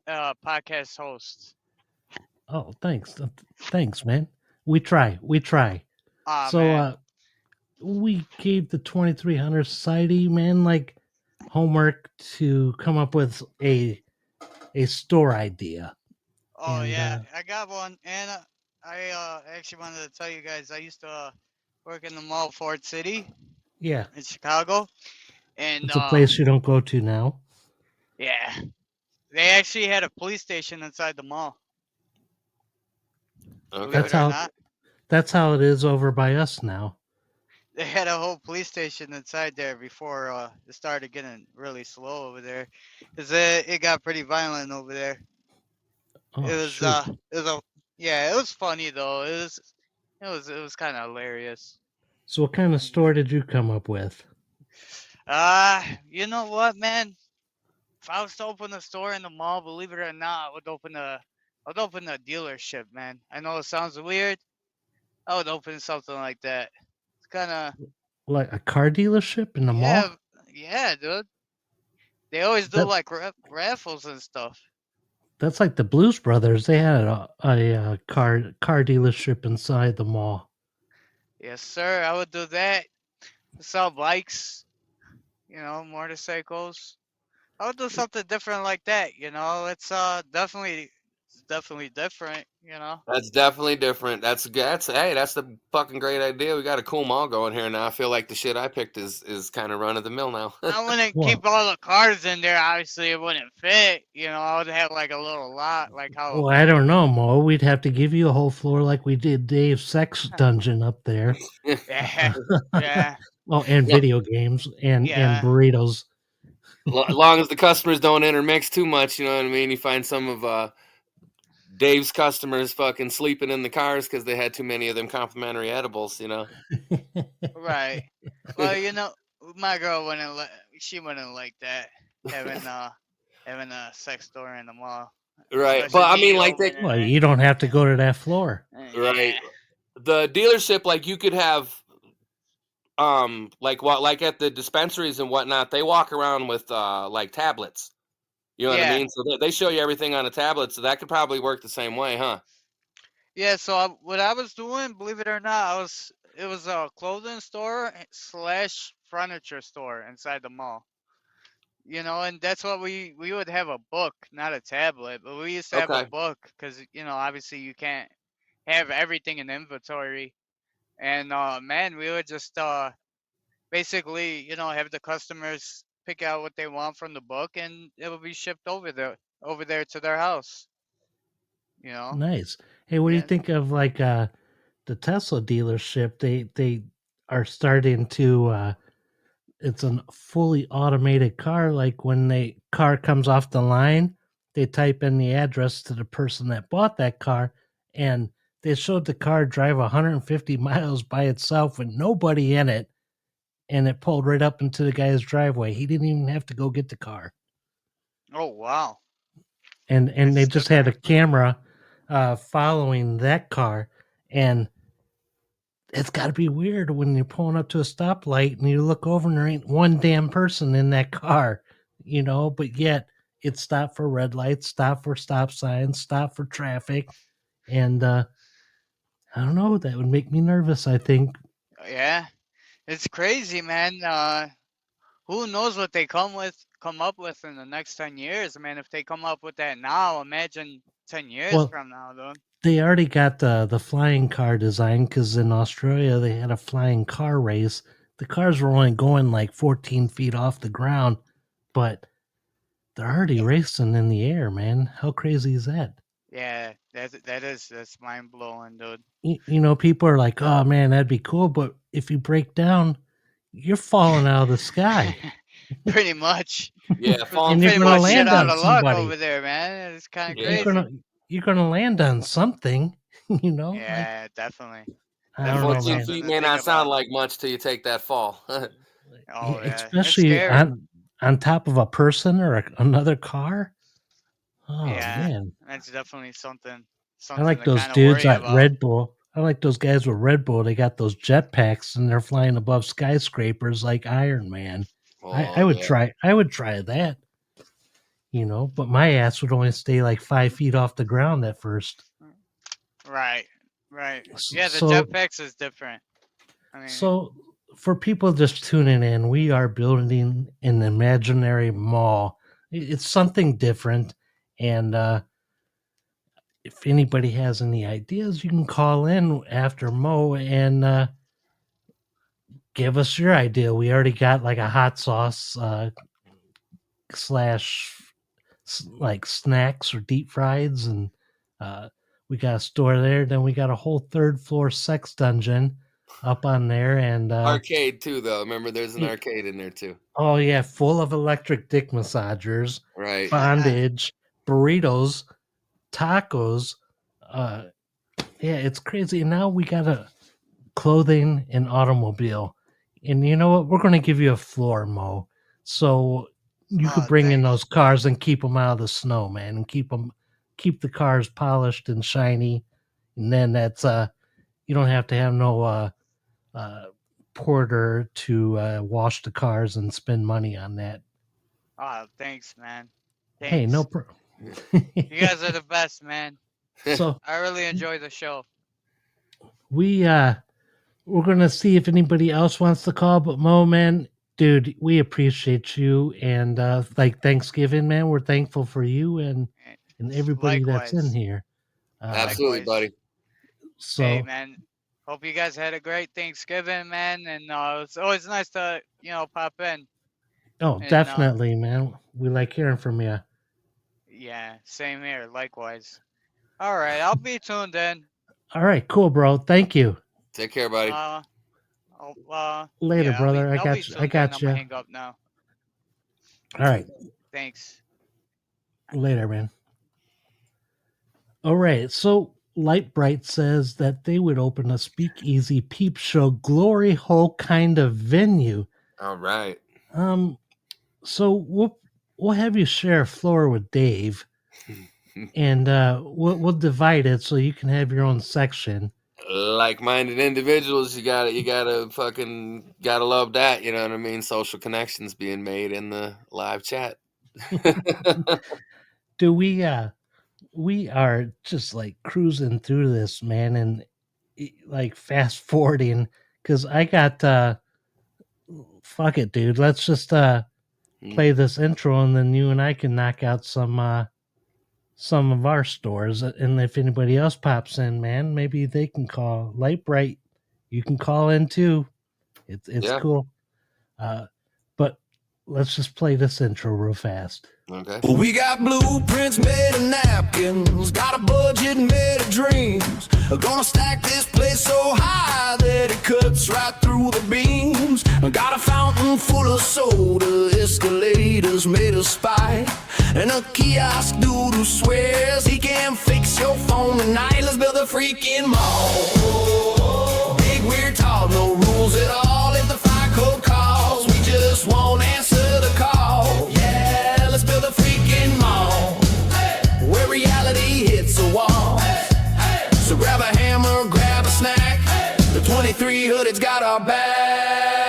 podcast host. Oh, thanks, man. We try. Aw, So, man. we gave the 2300 Society, man, like homework to come up with a store idea. Oh And yeah, I got one, and I actually wanted to tell you guys I used to work in the mall Ford City yeah, in Chicago, and it's a place you don't go to now. yeah, they actually had a police station inside the mall. Okay. Believe it or not. That's how it is over by us now. They had a whole police station inside there before it started getting really slow over there, cause it got pretty violent over there. Oh, It was shoot. it was funny though. It was kind of hilarious. So, what kind of store did you come up with? You know what, man? If I was to open a store in the mall, believe it or not, I'd open a dealership, man. I know it sounds weird. I would open something like that. It's kind of Like a car dealership in the mall? yeah, dude. They always do That like raffles and stuff. that's like the Blues Brothers. They had a car dealership inside the mall. Yes, sir. I would do that. Sell bikes, motorcycles. I would do something different like that. It's definitely different. That's definitely different. That's hey, that's the fucking great idea. We got a cool mall going here now. I feel like the shit I picked is kind of run of the mill now. I wouldn't Well, keep all the cars in there. Obviously, it wouldn't fit. I would have like a little lot, like how. well, I don't know, Mo. We'd have to give you a whole floor like we did Dave's sex dungeon up there. Yeah, yeah, Oh, and Yeah. video games and yeah. burritos. As long as the customers don't intermix too much, you know what I mean. You find some of Dave's customers fucking sleeping in the cars because they had too many of them complimentary edibles, you know. Right. Well, my girl she wouldn't like that having a sex store in the mall, Right, especially but I me mean, like opening Well, it. you don't have to go to that floor. right, Yeah. the dealership, like you could have, like at the dispensaries and whatnot, they walk around with like tablets. You know what I Yeah. mean? So they show you everything on a tablet, so that could probably work the same way, huh? Yeah, so what I was doing, believe it or not, it was a clothing store slash furniture store inside the mall. And that's what we would have a book, not a tablet, but we used to have a Okay. book because obviously you can't have everything in inventory. And man, we would just basically have the customers pick out what they want from the book, and it would be shipped over there to their house. Nice. Hey, what do you Yeah. think of like the Tesla dealership? They are starting to it's a fully automated car. Like when the car comes off the line, they type in the address to the person that bought that car, and they showed the car drive 150 miles by itself with nobody in it, and it pulled right up into the guy's driveway. He didn't even have to go get the car, Oh wow, and they that's just had a different. camera following that car, and it's got to be weird when you're pulling up to a stoplight and you look over and there ain't one damn person in that car, but yet it stopped for red lights, stopped for stop signs, stopped for traffic. And I don't know, that would make me nervous, I think. Yeah, it's crazy, man. Who knows what they come up with in the next 10 years, man? If they come up with that now, imagine 10 years Well, from now, dude. they already got the flying car design because in Australia they had a flying car race. The cars were only going like 14 feet off the ground, but they're already racing in the air, man. How crazy is that? Yeah, that's mind blowing, dude. You know, people are like, "Oh man, that'd be cool," but if you break down, you're falling out of the sky, Pretty much. Yeah, falling and you're Pretty from gonna much like shit land out on of luck somebody. over there, man. It's kind of You're yeah. gonna crazy. you're gonna land on something, you know. Like Yeah, definitely. I And don't Definitely know, 14 man. something feet to may think not sound about. like much till you take that fall. Yeah, Oh yeah, it's especially scary. on top of a person or another car. Oh Yeah, man, that's definitely I something like to those kind of dudes worry at about. Red Bull. I like those guys with Red Bull. They got those jetpacks and they're flying above skyscrapers like Iron Man. Oh I would yeah. try. I would try that. You know, but my ass would only stay like 5 feet off the ground at first. Right, right. Yeah, the So, jetpacks is different. I mean, so for people just tuning in, we are building an imaginary mall. It's something different, and if anybody has any ideas, you can call in after Mo and give us your idea. We already got like a hot sauce slash like snacks or deep frieds, and uh, we got a store there. Then we got a whole third floor sex dungeon up on there, and Arcade too, though. Remember, there's an arcade in there too. oh yeah, full of electric dick massagers, Right. bondage, burritos, tacos. Uh, yeah, it's crazy. And now we got a clothing and automobile. And you know what? We're going to give you a floor, Mo. So you could oh, bring in thanks. those cars and keep them out of the snow, man, and keep the cars polished and shiny. And then that's you don't have to have no uh porter to wash the cars and spend money on that. Oh, thanks, man. Hey, no Thanks. problem. You guys are the best, man. So I really enjoy the show. we we're gonna see if anybody else wants to call, but Mo, man, dude, we appreciate you, and like Thanksgiving, man, we're thankful for you Eh, and everybody that's in Likewise. here. Uh, Absolutely, Likewise. buddy. Hey, so, man. Hope you guys had a great Thanksgiving, man. And it's always nice to, pop in. oh, And definitely, man, we like hearing from you. yeah, same here. Likewise. All right, I'll be tuned in. All right, cool, bro. Thank you. Take care, buddy. Later, Yeah, brother. I I'll be got you. I tuned in. got I'm gonna you. hang up now. All right, Thanks. later, man. All right, so Light Bright says that they would open a speakeasy peep show glory hole kind of venue. All right. So we'll have you share a floor with Dave, and we'll divide it so you can have your own section. Like-minded individuals, you gotta love that. You know what I mean? Social connections being made in the live chat. Do we are just like cruising through this, man, and like fast forwarding because I got fuck it, dude. Let's just play this intro, and then you and I can knock out some of our stores. And if anybody else pops in, man, maybe they can call Light Bright. You can call in too. It's Yeah. cool. But let's just play this intro real fast. Okay. We got blueprints made of napkins, got a budget made of dreams. We're gonna stack this place so high that it cuts right through the beams. Got a fountain full of soda, escalators made of spite, and a kiosk dude who swears he can fix your phone tonight. Let's build a freaking mall. Big, weird, tall, no rules at all. If the fire code calls, we just won't answer the call. Yeah, let's build a freaking mall where reality hits a wall. So grab a hammer, grab a snack. The 23 hooded's got our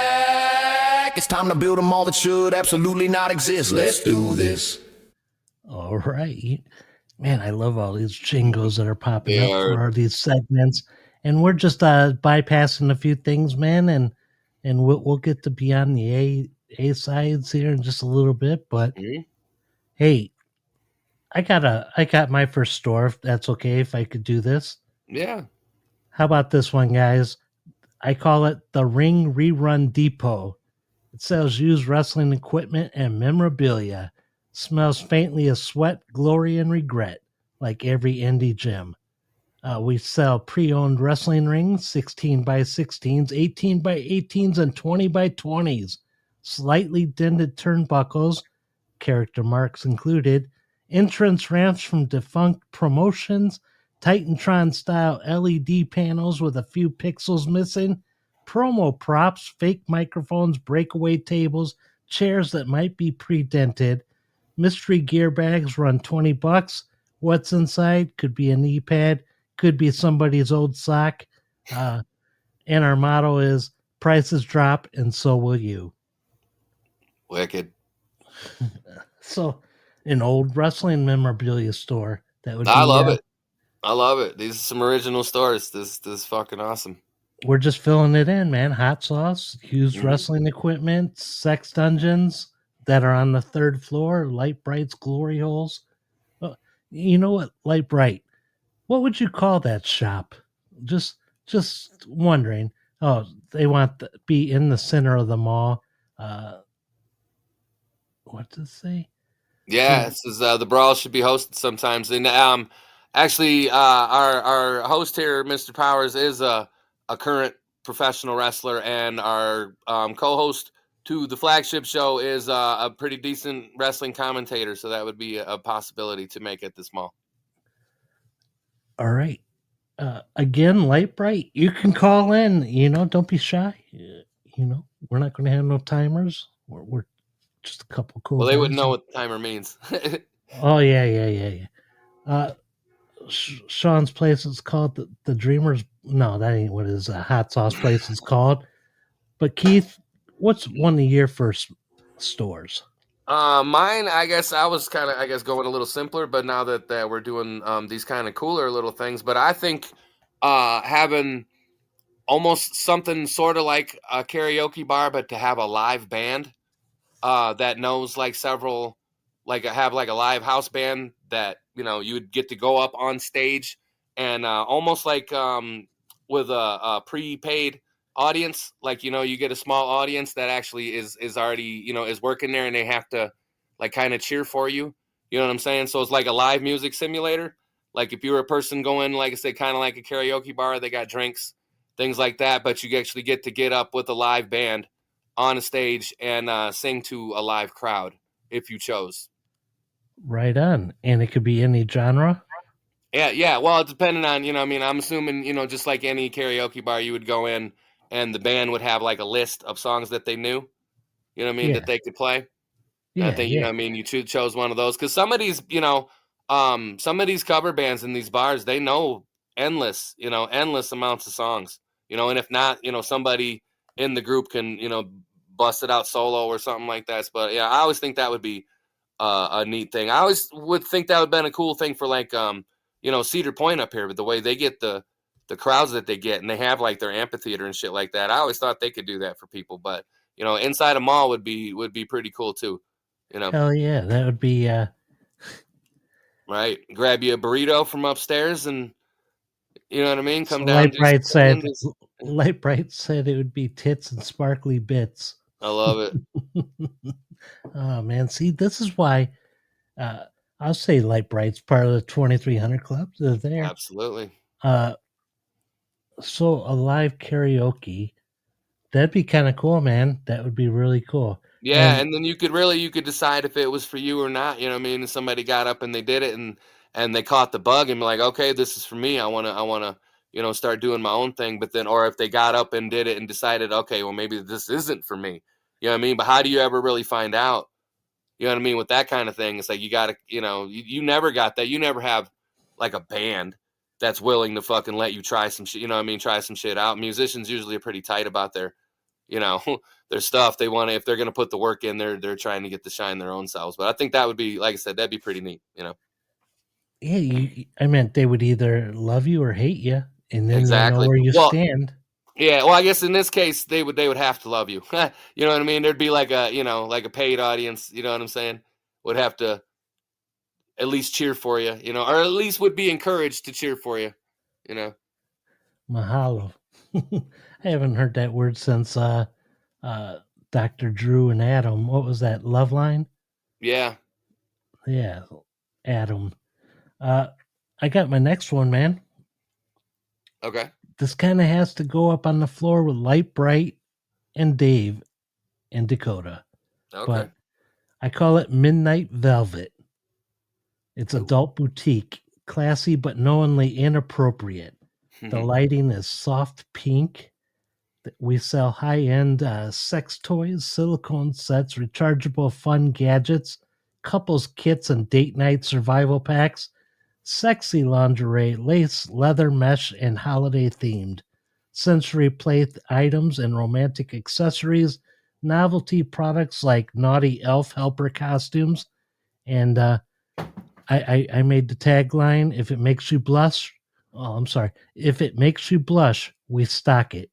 back. It's time to build a mall that should absolutely not exist. Let's do this. All right. Man, I love all these jingles that are popping They up are. for these segments. And we're just bypassing a few things, man, and we'll get to be on the A sides here in just a little bit. But hey, I got my first store, if that's okay, if I could do this. Yeah. How about this one, guys? I call it the Ring Rerun Depot. It sells used wrestling equipment and memorabilia. Smells faintly of sweat, glory, and regret. like every indie gym. We sell pre-owned wrestling rings, 16 by 16s, 18 by 18s, and 20 by 20s. Slightly dented turnbuckles, character marks included, entrance ramps from defunct promotions, Titantron-style LED panels with a few pixels missing, promo props, fake microphones, breakaway tables, chairs that might be pre-dented, mystery gear bags run $20. What's inside? Could be a knee pad, could be somebody's old sock. And our motto is prices drop and so will you. Wicked. So, an old wrestling memorabilia store. That would I be. love it. I love it. These are some original stores. This is fucking awesome. We're just filling it in, man. Hot sauce, used Mhm. wrestling equipment, sex dungeons that are on the third floor, light brights, glory holes. You know what, light bright? What would you call that shop? Just, just wondering. Oh, they want to be in the center of the mall. What does it say? Yeah, this is the brawl should be hosted sometimes. And actually, our host here, Mr. Powers, is a current professional wrestler, and our co-host to the flagship show is a pretty decent wrestling commentator. So that would be a possibility to make at this mall. All right. Again, light bright. You can call in. Don't be shy. We're not going to have no timers. We're just a couple cool Well, they wouldn't guys. know what the timer means. Oh yeah. Sean's place is called the Dreamers. No, that ain't what his hot sauce place is called. But Keith, what's one of your first stores? Mine, I guess I was kind of, going a little simpler, but now that we're doing these kind of cooler little things, but I think having almost something sort of like a karaoke bar, but to have a live band that knows like several, like have like a live house band that you would get to go up on stage and almost like with a prepaid audience, like you get a small audience that actually is already is working there, and they have to like kind of cheer for you. You know what I'm saying? So it's like a live music simulator. Like if you were a person going, like I said, kind of like a karaoke bar, they got drinks, things like that, but you actually get to get up with a live band on a stage and sing to a live crowd if you chose. Right on. And it could be any genre. Yeah. Well, it's depending on, I'm assuming, just like any karaoke bar, you would go in and the band would have like a list of songs that they knew, Yeah. that they could play. And I Yeah. think, Yeah. you chose one of those because some of these, some of these cover bands in these bars, they know endless amounts of songs, and if not, somebody in the group can, bust it out solo or something like that. But yeah, I always think that would be a neat thing. I always would think that would have been a cool thing for like, Cedar Point up here, but the way they get the crowds that they get and they have like their amphitheater and shit like that. I always thought they could do that for people, but inside a mall would be pretty cool too. Hell yeah. That would be Right. Grab you a burrito from upstairs and you know what I mean? so Come down, do some ninjas. Light Bright said it would be tits and sparkly bits. I love it. Oh man, see, this is why I'll say Light Bright's part of the 2300 Club. They're there. Absolutely. So a live karaoke, that'd be kind of cool, man. That would be really cool. Yeah, and then you could decide if it was for you or not. You know what I mean? And somebody got up and they did it and they caught the bug and be like, okay, this is for me. I wanna, start doing my own thing. But then or if they got up and did it and decided, okay, well maybe this isn't for me. You know what I mean? But how do you ever really find out? You know what I mean? With that kind of thing, it's like you gotta, you never got that. You never have like a band that's willing to fucking let you try some shit, try some shit out. Musicians usually are pretty tight about their, you know, their stuff. They want to, if they're going to put the work in, they're trying to get to shine their own selves. But I think that would be, like I said, that'd be pretty neat, Yeah, I meant they would either love you or hate you, and then they know Exactly. where you Well, stand. yeah. Well, I guess in this case, they would have to love you. You know what I mean? There'd be like a, like a paid audience. You know what I'm saying? Would have to at least cheer for you, or at least would be encouraged to cheer for you, you know. Mahalo. I haven't heard that word since Dr. Drew and Adam. What was that? Love line? Yeah. Yeah, Adam. I got my next one, man. Okay. This kind of has to go up on the floor with Light Bright and Dave and Dakota. Okay. But I call it Midnight Velvet. It's adult boutique, classy but knowingly inappropriate. The lighting is soft pink. We sell high-end sex toys, silicone sets, rechargeable fun gadgets, couples kits and date night survival packs, sexy lingerie, lace, leather, mesh, and holiday themed, sensory play items and romantic accessories, novelty products like naughty elf helper costumes, and I made the tagline: "If it makes you blush, oh, I'm sorry, if it makes you blush, we stock it."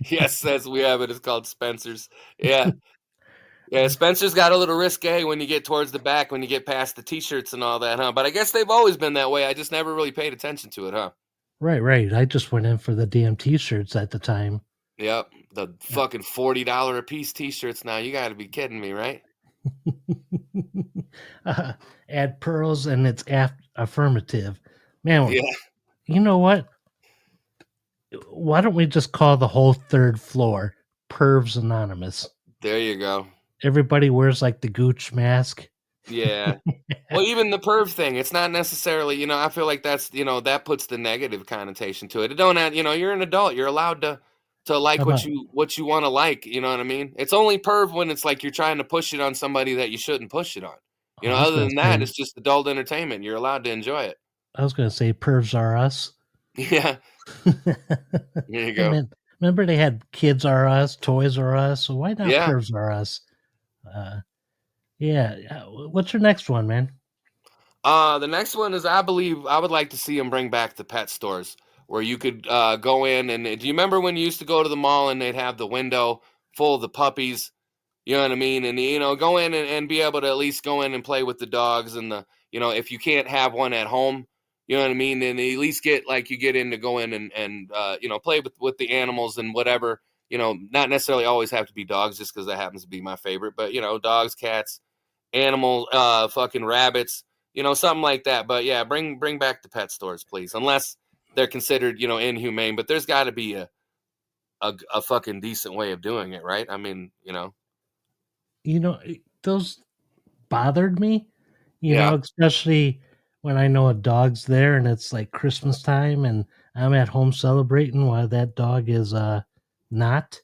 Yes, as we have it. It's called Spencer's. Yeah. Yeah, Spencer's got a little risque when you get towards the back, when you get past the T-shirts and all that, huh? But I guess they've always been that way. I just never really paid attention to it, huh? Right. I just went in for the damn T-shirts at the time. Yep, the fucking $40 a piece T-shirts now. You got to be kidding me, right? Add pearls and it's affirmative. Man, Yeah, you know what? Why don't we just call the whole third floor Pervs Anonymous? there you go. Everybody wears like the Gooch mask. Yeah. Well, even the perv thing, it's not necessarily, I feel like that's, that puts the negative connotation to it. It don't have, you're an adult. You're allowed to How like about what you want to like, you know what I mean? It's only perv when it's like you're trying to push it on somebody that you shouldn't push it on. I was Other gonna than that, say it's just adult entertainment. You're allowed to enjoy it. Pervs are us. Yeah. There you Hey go. man, remember they had Kids Are Us, Toys Are Us, so why not Yeah. Pervs Are Us? Yeah. What's your next one, man? The next one is, I believe I would like to see them bring back the pet stores where you could go in and do you remember when you used to go to the mall and they'd have the window full of the puppies? You know what I mean? And go in and be able to at least go in and play with the dogs and if you can't have one at home, you know what I mean? Then at least you get in to go in and play with the animals and whatever. Not necessarily always have to be dogs, just because that happens to be my favorite. But dogs, cats, animal, fucking rabbits, something like that. But yeah, bring back the pet stores, please. Unless they're considered, inhumane. But there's got to be a fucking decent way of doing it, right? I mean, Those bothered me, Yeah, especially when I know a dog's there and it's like Christmas time and I'm at home celebrating while that dog is not.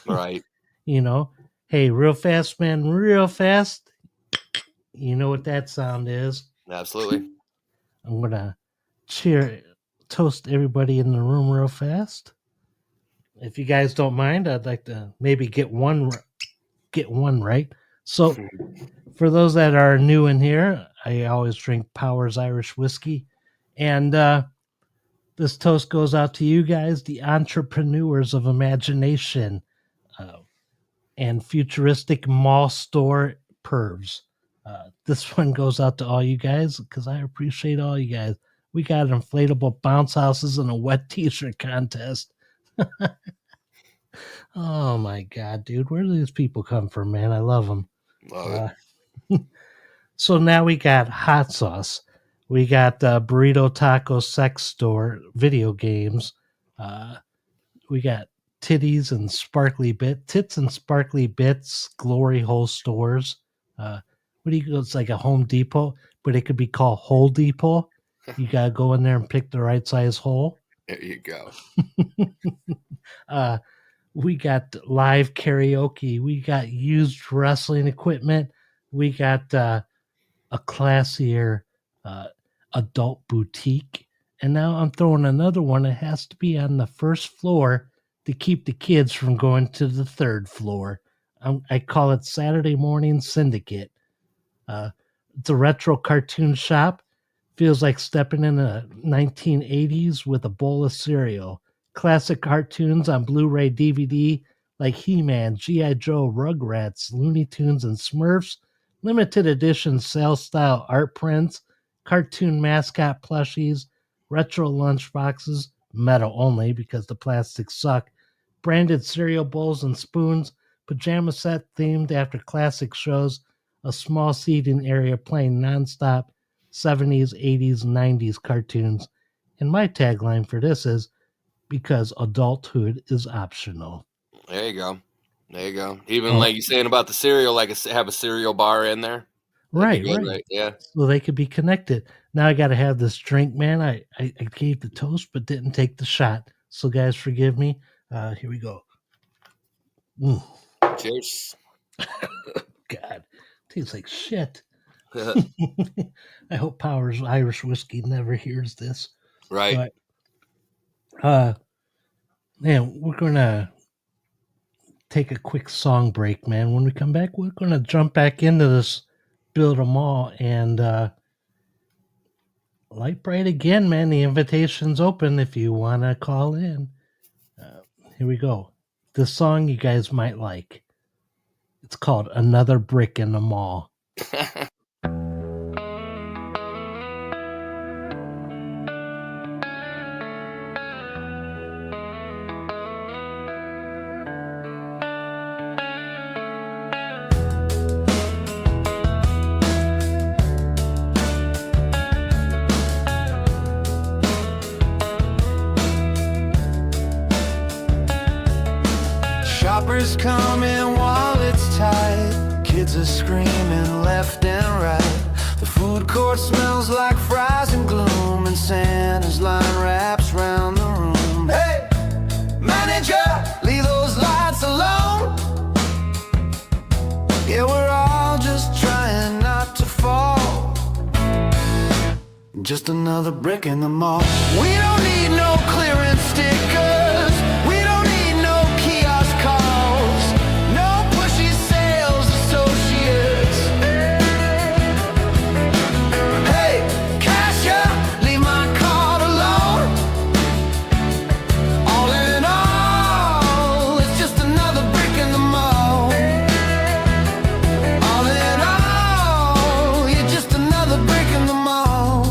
right. you know, hey, real fast, man, real fast. You know what that sound is. Absolutely. I'm gonna toast everybody in the room real fast. If you guys don't mind, I'd like to maybe get one right. So for those that are new in here, I always drink Powers Irish whiskey. And this toast goes out to you guys, the entrepreneurs of imagination uh, and futuristic mall store pervs. This one goes out to all you guys because I appreciate all you guys. We got inflatable bounce houses and a wet t-shirt contest. Oh my god, dude, where do these people come from, man? I love them. Love it. So now we got hot sauce. We got burrito taco sex store video games. We got tits and sparkly bits glory hole stores. What do you? It's like a Home Depot, but it could be called Hole Depot. You gotta go in there and pick the right size hole. There you go. We got live karaoke. We got used wrestling equipment. We got a classier uh, adult boutique. And now I'm throwing another one. It has to be on the first floor to keep the kids from going to the third floor. I call it Saturday Morning Syndicate. It's a retro cartoon shop. Feels like stepping in the 1980s with a bowl of cereal. Classic cartoons on Blu-ray DVD like He-Man, G.I. Joe, Rugrats, Looney Tunes, and Smurfs. Limited edition sale-style art prints, cartoon mascot plushies, retro lunchboxes, metal only because the plastics suck, branded cereal bowls and spoons, pajama set themed after classic shows, a small seating area playing nonstop 70s, 80s, 90s cartoons. And my tagline for this is because adulthood is optional. There you go. There you go. Even like you saying about the cereal, like have a cereal bar in there. That'd be good, right? Yeah. So they could be connected. Now I got to have this drink, man. I gave the toast, but didn't take the shot. So guys, forgive me. Here we go. Cheers. God, tastes like shit. I hope Powers Irish Whiskey never hears this. Right. But, man, we're gonna take a quick song break, man. When we come back, we're gonna jump back into this build 'em all and Light Bright again, man. The invitation's open if you wanna call in. Here we go. This song you guys might like. It's called "Another Brick in the Mall." Shoppers coming, wallets tight. Kids are screaming left and right. The food court smells like fries and gloom, and Santa's line wraps round the room. Hey, manager, leave those lights alone. Yeah, we're all just trying not to fall. Just another brick in the mall. We don't need no clearance stickers. We don't need no kiosk calls. No pushy sales associates. Hey, cashier, leave my card alone. All in all, it's just another brick in the mall. All in all, you're just another brick in the mall.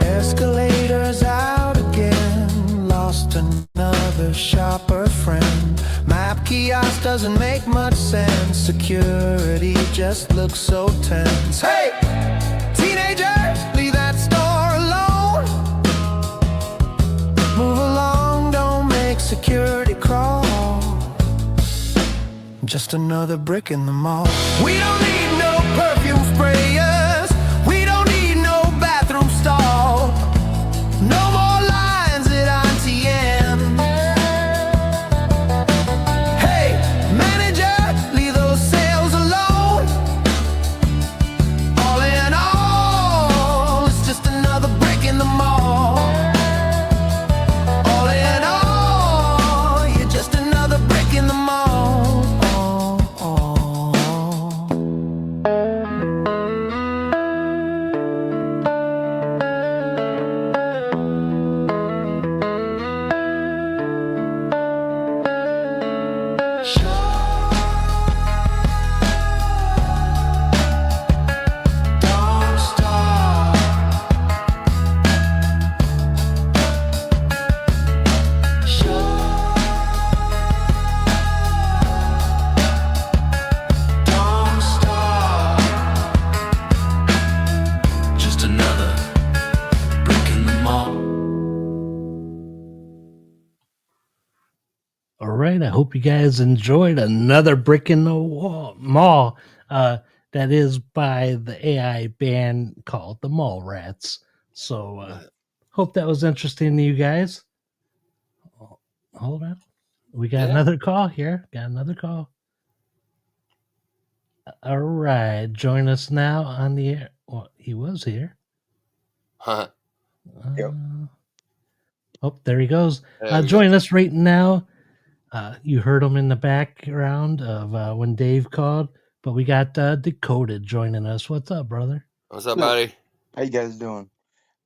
Escalators out again, lost another shopper friend. Map kiosk doesn't make much sense. Security just looks so tense. Hey, teenagers, leave that store alone. Move along, don't make security crawl. Just another brick in the mall. We don't need no perfume sprayers. We don't need no bathroom stall. No more lines at ITM. Hey, manager, leave those sales alone. All in all, it's just another brick in the mall. All in all, you're just another brick in the mall. Don't stop. Don't stop. Just another brick in the mall. All right, I hope you guys enjoyed another brick in the mall. That is by the AI band called the Mall Rats. So hope that was interesting to you guys. Hold on, we got another call here. Got another call. All right, join us now on the air. Well, he was here. Huh. Oh, there he goes. There we Join go. us right now. You heard him in the background of when Dave called, but we got Decoded joining us. What's up, brother? What's up, buddy? How you guys doing?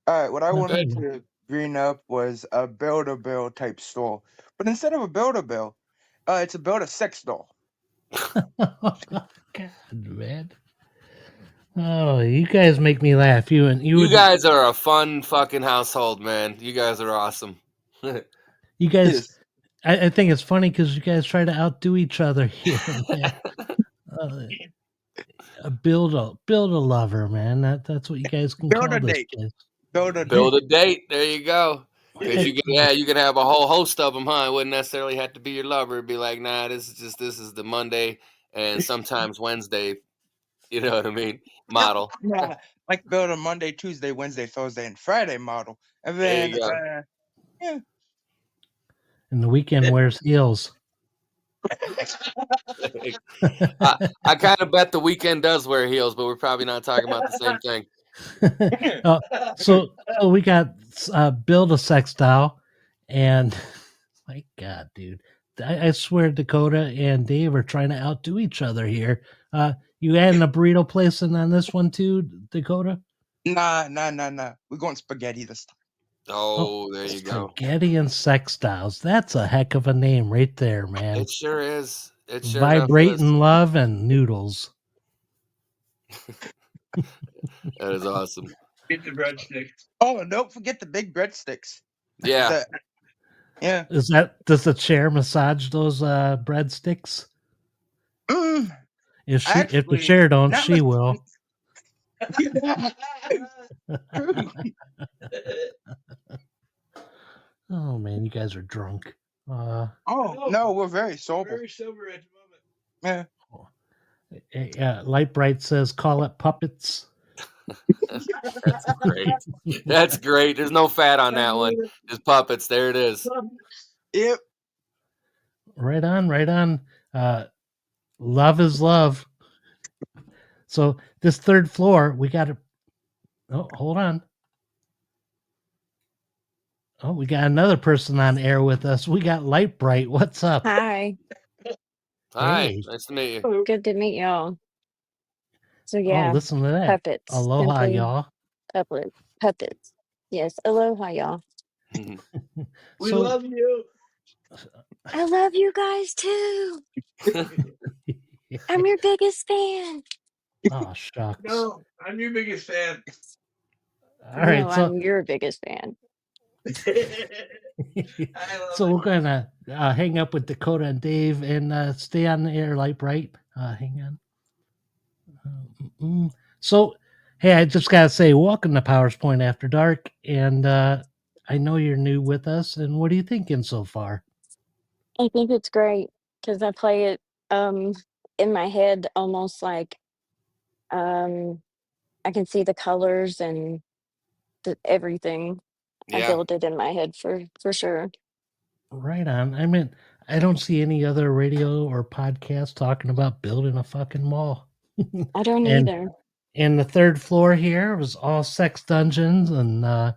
All right, what I Not wanted bad. to bring up was a Build-A-Bill type store. But instead of a Build-A-Bill, it's a Build-A-Sex doll. God, man. Oh, you guys make me laugh. You guys are a fun fucking household, man. You guys are awesome. You guys, Yes. I think it's funny because you guys try to outdo each other here, man. Build a lover, man. That's what you guys can Build call a this date. place. Build a Build date. a date. There you go. Because I- you could have a whole host of them, huh? It wouldn't necessarily have to be your lover. It'd be like, nah, this is the Monday and sometimes Wednesday. You know what I mean? Model. Yeah. Like build a Monday, Tuesday, Wednesday, Thursday, and Friday model. And There then you go. yeah. and the weekend wears heels. I kind of bet the weekend does wear heels, but we're probably not talking about the same thing. uh, so we got build a sex doll, and my God, dude, I swear Dakota and Dave are trying to outdo each other here. You adding a burrito place in on this one too, Dakota? Nah. We're going spaghetti this time. Oh, there you go. Spaghetti and sex dolls. That's a heck of a name right there, man. It sure is. It sure enough is. Vibrating love and noodles. That is awesome. Get the breadsticks. Oh, and don't forget the big breadsticks. Yeah. Yeah. Does the chair massage those breadsticks? Mm, If the actually, chair don't, not she much. will. True. Oh man, you guys are drunk. Oh no, we're very sober. Very sober at the moment. Yeah. Light Bright says, "Call it puppets." That's great. That's great. There's no fat on that one. Just puppets. There it is. Yep. Right on, right on. Love is love. So this third floor, we got to. Oh, hold on. Oh, we got another person on air with us. We got Light Bright. What's up? Hi, Hi. Hey. Nice to meet you. good to meet y'all. So Oh, yeah, listen to that. puppets, Aloha, simply y'all. puppets. Yes, aloha, y'all. Mhm. We So, love you. I love you guys too. I'm your biggest fan. oh shucks. No, I'm your biggest fan. All No, right, so I'm your biggest fan. I love so it. we're gonna hang up with Dakota and Dave and stay on the air, Light Bright. Hang on. So, hey, I just gotta say, welcome to Powers Point After Dark, and I know you're new with us. And what are you thinking so far? I think it's great because I play it um in my head almost like um I can see the colors and everything. I Yeah. build it in my head for sure. Right on. I mean, I don't see any other radio or podcast talking about building a fucking mall. I don't and either. and the third floor here was all sex dungeons and uh,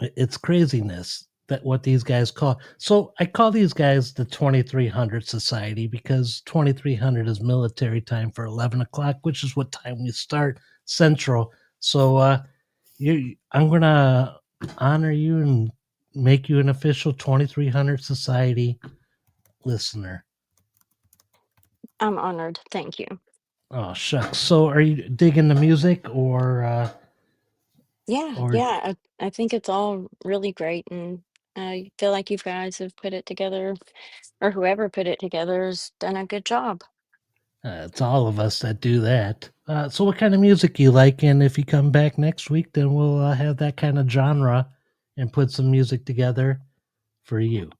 it's craziness that what these guys call. So I call these guys the 2300 Society because 2300 is military time for 11 o'clock, which is what time we start Central. So I'm gonna honor you and make you an official 2300 Society listener. I'm honored. Thank you. Oh shucks. So are you digging the music Yeah, or yeah. I think it's all really great, and I feel like you guys have put it together, or whoever put it together has done a good job. it's all of us that do that. So what kind of music you like? And if you come back next week, then we'll have that kind of genre and put some music together for you.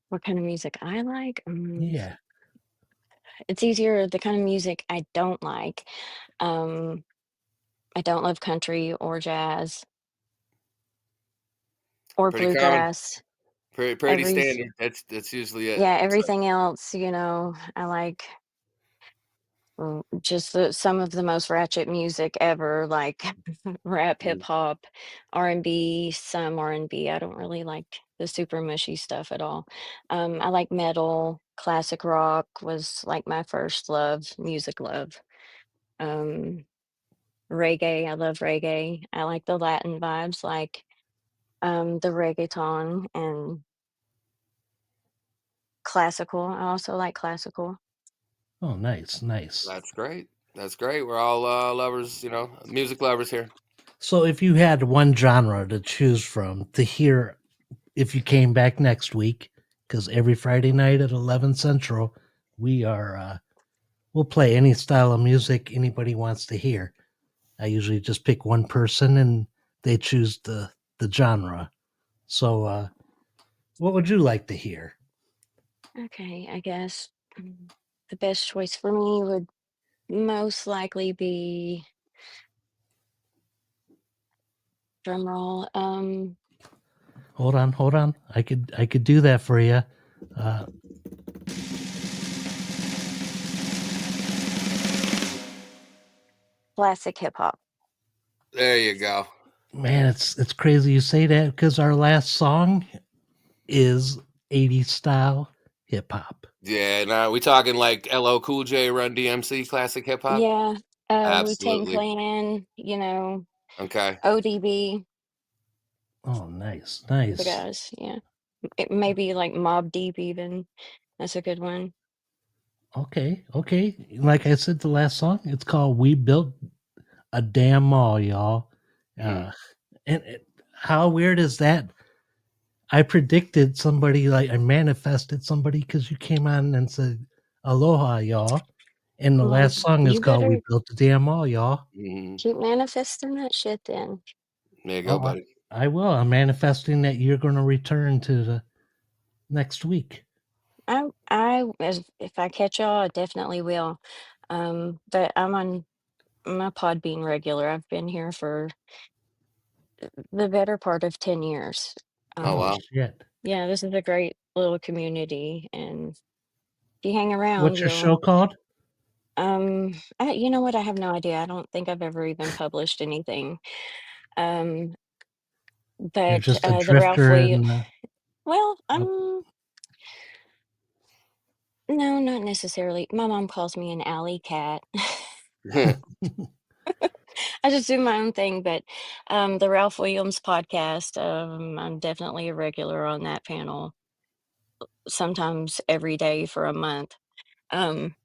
What kind of music I like? Yeah. It's easier the kind of music I don't like. Um, I don't love country or jazz or Pretty common. bluegrass. Pretty Every standard. That's usually it. Yeah, everything else, I like just some of the most ratchet music ever, like rap, hip Mm. hop, R&B, some R&B. I don't really like the super mushy stuff at all. I like metal, classic rock was like my first love, music love. Um, Reggae, I love reggae. I like the Latin vibes, like the reggaeton and classical. I also like classical. Oh, nice, nice. That's great. That's great. We're all lovers, music lovers here. So, if you had one genre to choose from to hear if you came back next week, because every Friday night at 11 Central, we'll play any style of music anybody wants to hear. I usually just pick one person and they choose the genre. So, what would you like to hear? Okay, I guess the best choice for me would most likely be drum roll. Hold on. I could do that for you. Uh, Classic hip hop. There you go. Man, it's crazy you say that because our last song is 80s style hip hop. Yeah, now we talking like LL Cool J, Run DMC, classic hip hop. Yeah, Wu-Tang Absolutely. Clan, Okay. ODB, Oh, nice, the nice. guys. Yeah, maybe like Mob Deep even. That's a good one. Okay. Like I said, the last song, it's called "We Built a Damn Mall," y'all. Mm. Uh, how weird is that? I predicted somebody, like I manifested somebody because you came on and said "Aloha, y'all," and the Well, last song is you called "We better Built a Damn Mall," y'all. Hmm. keep manifesting that shit then. There you go, Oh, buddy. I will. I'm manifesting that you're going to return to the next week. If I catch y'all, I definitely will. But I'm a Podbean regular. I've been here for the better part of 10 years. Oh Oh wow. shit! Yeah, this is a great little community, and if you hang around, What's your show you'll. called? You know what? I have no idea. I don't think I've ever even published anything. Um, You're but just a the Ralph drifter Williams. and Well, uh, no, not necessarily. My mom calls me an alley cat. I just do my own thing, but the Ralph Williams podcast, I'm definitely a regular on that panel, sometimes every day for a month. Um,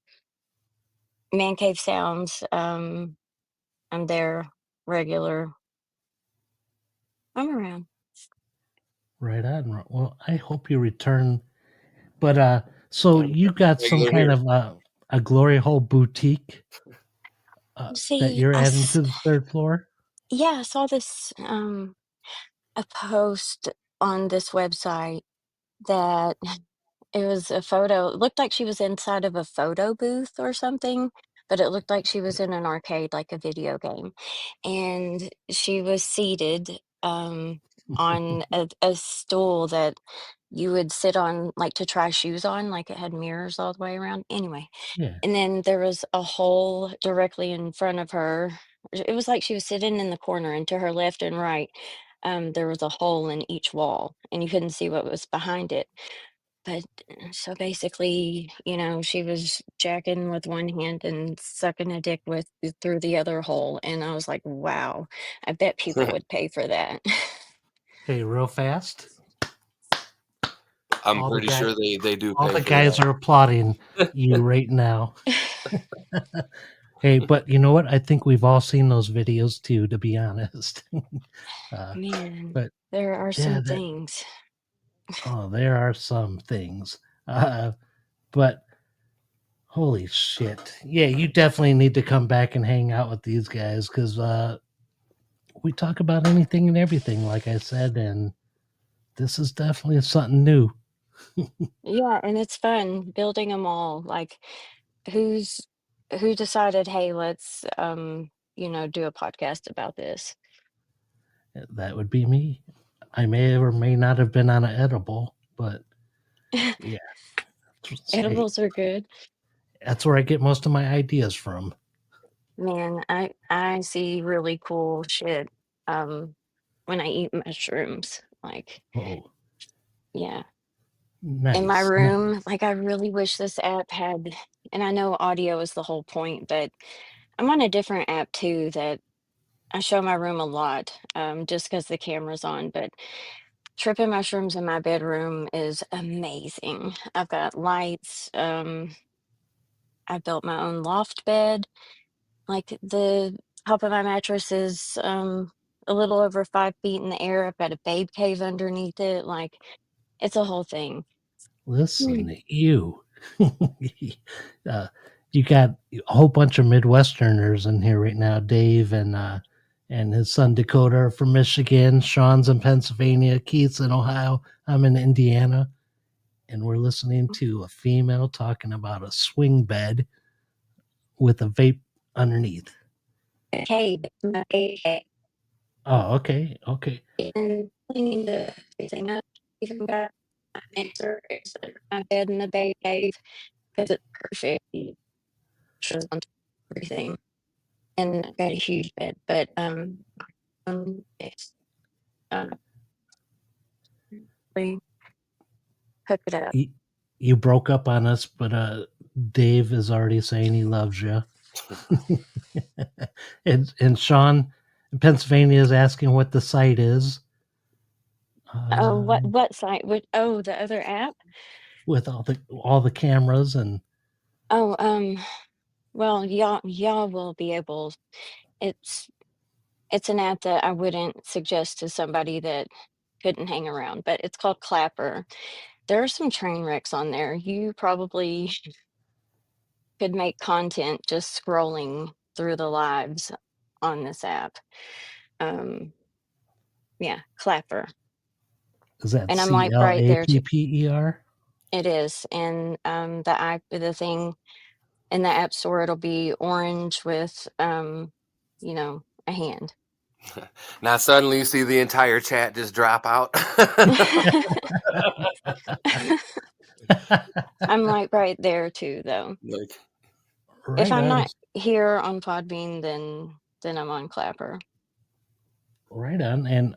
Man Cave Sounds, I'm there regular. I'm around. right on. Well, I hope you return. But so I'm you got some regular kind here. of a glory hole boutique that See, you're adding to the third floor. yeah, I saw this a post on this website that it was a photo. It looked like she was inside of a photo booth or something, but it looked like she was in an arcade, like a video game. And she was seated on a stool that you would sit on, like to try shoes on, like it had mirrors all the way around. Anyway, Yeah, and then there was a hole directly in front of her. It was like she was sitting in the corner, and to her left and right, there was a hole in each wall, and you couldn't see what was behind it. But so basically, she was jacking with one hand and sucking a dick with through the other hole, and I was like, "Wow, I bet people would pay for that." hey, real fast. I'm All the pretty guys, sure they do all pay the for guys that. are applauding you right now. Hey, but you know what? I think we've all seen those videos too. To be honest, uh, Man, but there are yeah, some things. there are some things. But holy shit. Yeah, you definitely need to come back and hang out with these guys because we talk about anything and everything, like I said, and this is definitely something new. Yeah, and it's fun building them all. Like, who's who decided, hey, let's do a podcast about this? That would be me. I may or may not have been on an edible, but yeah, hey, Edibles are good. that's where I get most of my ideas from. Man, I see really cool shit when I eat mushrooms. Like, Oh, yeah. In my nice. room, like I really wish this app had, and I know audio is the whole point, but I'm on a different app too that I show my room a lot, just because the camera's on. But tripping mushrooms in my bedroom is amazing. I've got lights. I built my own loft bed. Like the top of my mattress is a little over 5 feet in the air. I've got a babe cave underneath it. Like it's a whole thing. Listen, you. You got a whole bunch of Midwesterners in here right now. Dave and his son Dakota are from Michigan. Sean's in Pennsylvania. Keith's in Ohio. I'm in Indiana. And we're listening to a female talking about a swing bed with a vape underneath. Hey, Oh, okay. Okay. and cleaning the everything up. Even got my mixer, my bed in the babe cave because it's perfect. Just on everything, and I got a huge bed, but it's we hook it up. You broke up on us, but Dave is already saying he loves you. and Sean in Pennsylvania is asking what the site is. Oh, what site? The other app? With all the cameras and Oh, well, y'all will be able. It's an app that I wouldn't suggest to somebody that couldn't hang around, but it's called Clapper. There are some train wrecks on there. You probably could make content just scrolling through the lives on this app. Yeah, Clapper. is that And I'm like right there too. CLAPPER? It is. And the thing in the app store, it'll be orange with a hand. Now suddenly you see the entire chat just drop out. I'm like right there too, though. Like, If I'm on. not here on Podbean, then I'm on Clapper. Right on. And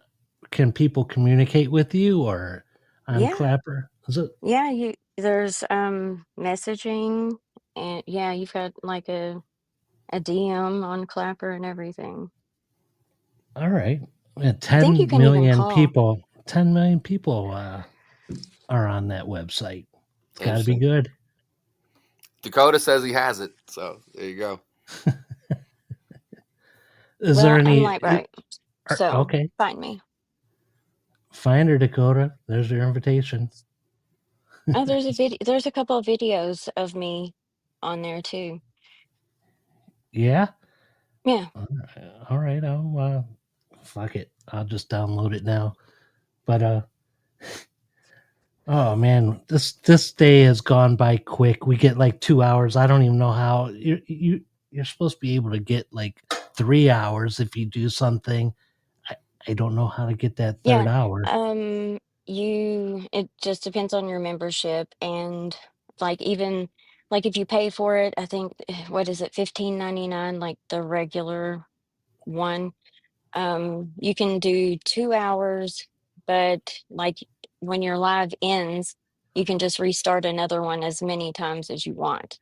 can people communicate with you or on Yeah. Clapper? Is it? Yeah, there's messaging, and yeah, you've got like a DM on Clapper and everything. All right. I think you 10 can even million call. people. 10 million people are on that website. It's got to be good. Dakota says he has it, so there you go. Is there any? I'm like right. So okay. Find me. Find her, Dakota. There's your invitation. Oh, there's a video. There's a couple of videos of me on there too. Yeah. Yeah. All right. I'll fuck it. I'll just download it now. But oh man, this day has gone by quick. We get like 2 hours. I don't even know how you're supposed to be able to get like 3 hours if you do something. I don't know how to get that third hour. It just depends on your membership, and like even like if you pay for it, I think what is it, $15.99, like the regular one. You can do 2 hours, but like when your live ends, you can just restart another one as many times as you want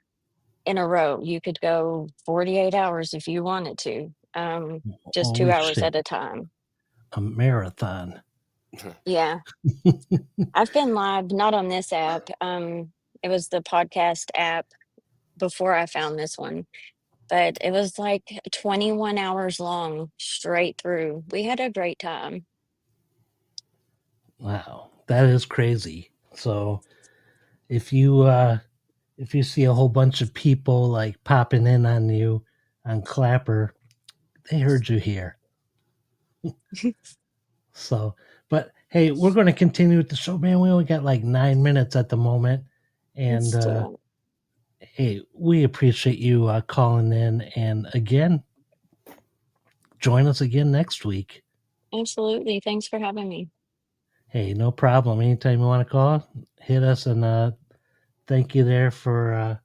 in a row. You could go 48 hours if you wanted to. Just 2 Holy hours shit. at a time. A marathon. Yeah. I've been live, not on this app. It was the podcast app before I found this one, but it was like 21 hours long straight through. We had a great time. Wow, that is crazy. So if you see a whole bunch of people like popping in on you on Clapper, they heard you here. So, but hey, we're going to continue with the show, man. We only got like 9 minutes at the moment, and hey, we appreciate you calling in, and again, join us again next week. Absolutely. Thanks for having me. Hey, no problem. Anytime you want to call, hit us, and thank you there for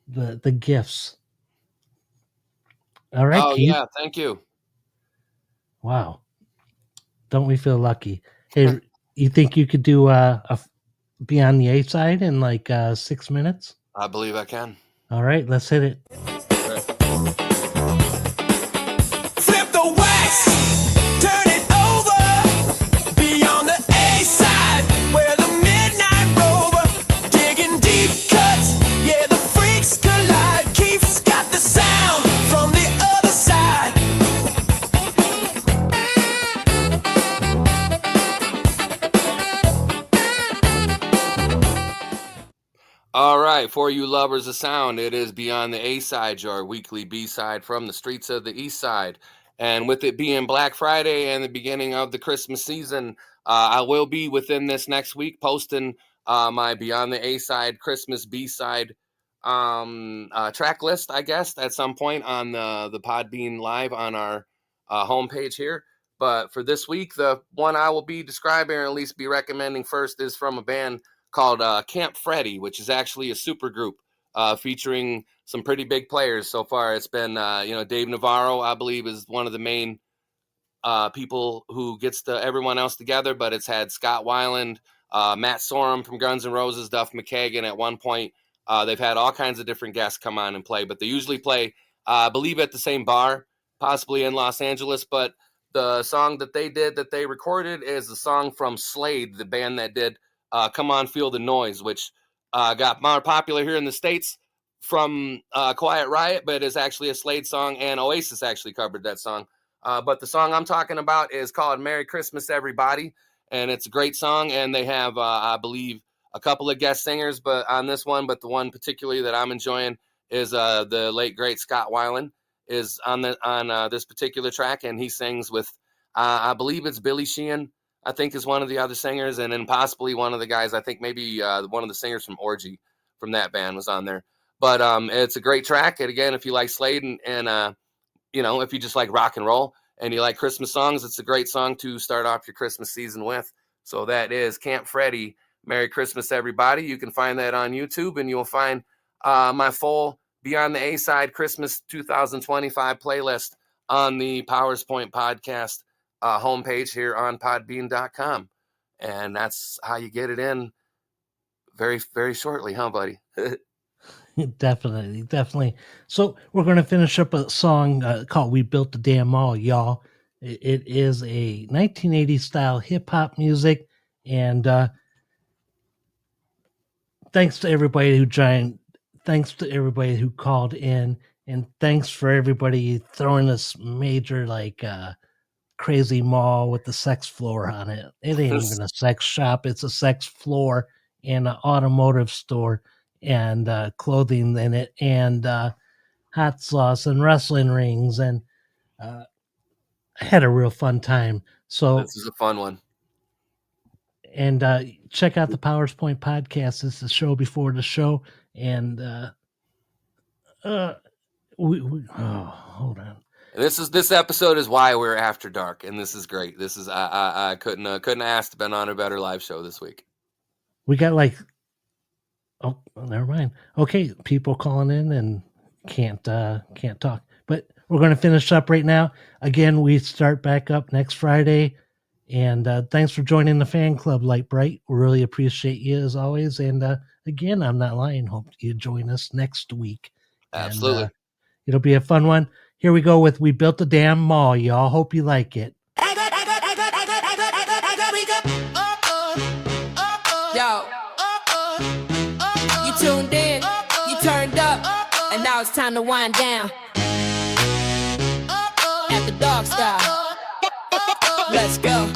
the gifts. All right, Keith. Yeah, thank you. Wow, don't we feel lucky? Hey, you think you could do be on the A side in like 6 minutes? I believe I can. All right, let's hit it. Flip the wax, turn it over, be on the A side, where the midnight rover, digging deep cuts, yeah, the freaks collide. Keith's got the sound from the All right, for you lovers of sound, it is Beyond the A Side, your weekly B side from the streets of the East Side. And with it being Black Friday and the beginning of the Christmas season, I will be within this next week posting my Beyond the A Side Christmas B side track list, I guess, at some point on the Podbean Live on our homepage here. But for this week, the one I will be describing or at least be recommending first is from a band called Camp Freddy, which is actually a super group featuring some pretty big players so far. It's been, Dave Navarro, I believe, is one of the main people who gets everyone else together, but it's had Scott Weiland, Matt Sorum from Guns N' Roses, Duff McKagan. At one point, they've had all kinds of different guests come on and play, but they usually play, I believe, at the same bar, possibly in Los Angeles. But the song that they recorded is the song from Slade, the band that did Come On Feel the Noise, which got more popular here in the States from Quiet Riot, but is actually a Slade song, and Oasis actually covered that song. But the song I'm talking about is called Merry Christmas, Everybody, and it's a great song, and they have, I believe, a couple of guest singers but on this one, but the one particularly that I'm enjoying is the late, great Scott Weiland is on this particular track, and he sings with, I believe it's Billy Sheehan, I think is one of the other singers, and then possibly one of the guys, I think maybe one of the singers from Orgy from that band was on there. But it's a great track, and again, if you like Slade and if you just like rock and roll and you like Christmas songs, it's a great song to start off your Christmas season with. So that is Camp Freddy, Merry Christmas, Everybody. You can find that on YouTube, and you'll find my full Beyond the A-Side Christmas 2025 playlist on the PowersPoint podcast homepage here on podbean.com. And that's how you get it in very, very shortly, huh, buddy? Definitely. So we're going to finish up a song called We Built the Damn Mall, y'all. It is a 1980s style hip-hop music, and thanks to everybody who joined, thanks to everybody who called in, and thanks for everybody throwing this major crazy mall with the sex floor on it. It ain't even a sex shop, it's a sex floor and an automotive store and clothing in it and hot sauce and wrestling rings, and I had a real fun time. So this is a fun one. And check out the PowersPoint podcast. It's the show before the show. And hold on. And this episode is why we're after dark, and this is great. This is I couldn't ask to been on a better live show this week. We got never mind. Okay, people calling in and can't talk. But we're going to finish up right now. Again, we start back up next Friday. And thanks for joining the fan club, Light Bright. We really appreciate you as always. And again, I'm not lying. Hope you join us next week. Absolutely. And, it'll be a fun one. Here we go with We Built the Damn Mall, y'all. Hope you like it. Yo, you tuned in, you turned up, and now it's time to wind down. At the dog style. Let's go.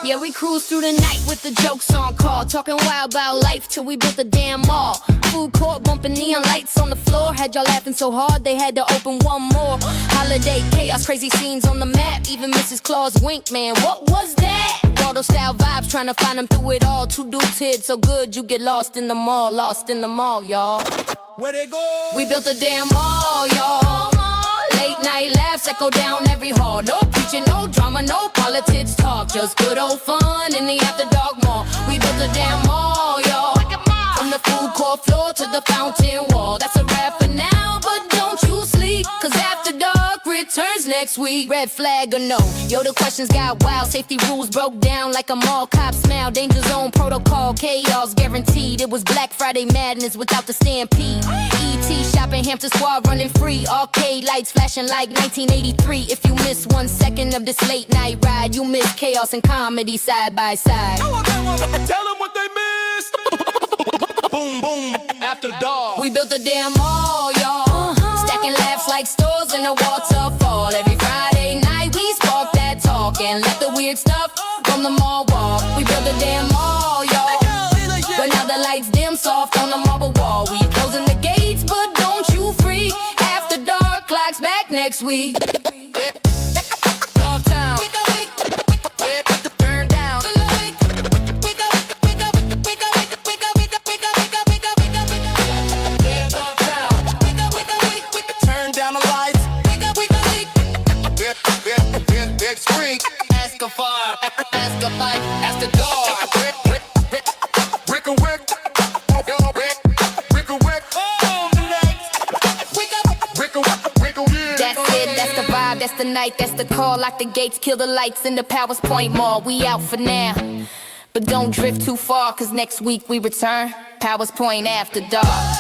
Yeah, we cruise through the night with the jokes on call, talking wild about life till we built the damn mall. Food court bumping neon lights on the floor, had y'all laughing so hard they had to open one more. Holiday chaos, crazy scenes on the map, even Mrs. Claus winked, man, what was that? Waldo style vibes, trying to find them through it all. Two dudes hid so good you get lost in the mall, y'all. Where they go? We built the damn mall, y'all. Late night laughs echo down every hall. No preaching, no drama, no politics talk. Just good old fun in the after dark mall. We built a damn mall, y'all. From the food court floor to the fountain wall. That's a wrap for now, but don't you sleep, cause after dark returns next week. Red flag or no? Yo, the questions got wild. Safety rules broke down like a mall cop smile. Danger zone protocol, chaos guaranteed. It was Black Friday madness without the stampede. ET shopping, hamster squad running free. Arcade lights flashing like 1983. If you miss 1 second of this late night ride, you miss chaos and comedy side by side. Tell them what they missed. Boom, boom, after dark. We built a damn mall, y'all. Stacking laughs like stores in a waterfall. Every Friday night we spark that talk and let the weird stuff go from the mall wall. We built a damn mall, y'all. But now the lights dim soft on the marble wall. We closing the gates, but don't you freak. After dark, clocks back next week. Dogtown. Turn down. Turn down the lights. Big screen. Ask a fire. Ask a light. Ask the door. Brick a wick. Brick a wick. That's it, that's the vibe, that's the night, that's the call. Lock the gates, kill the lights in the Powers Point Mall. We out for now, but don't drift too far, cause next week we return. Powers Point after dark.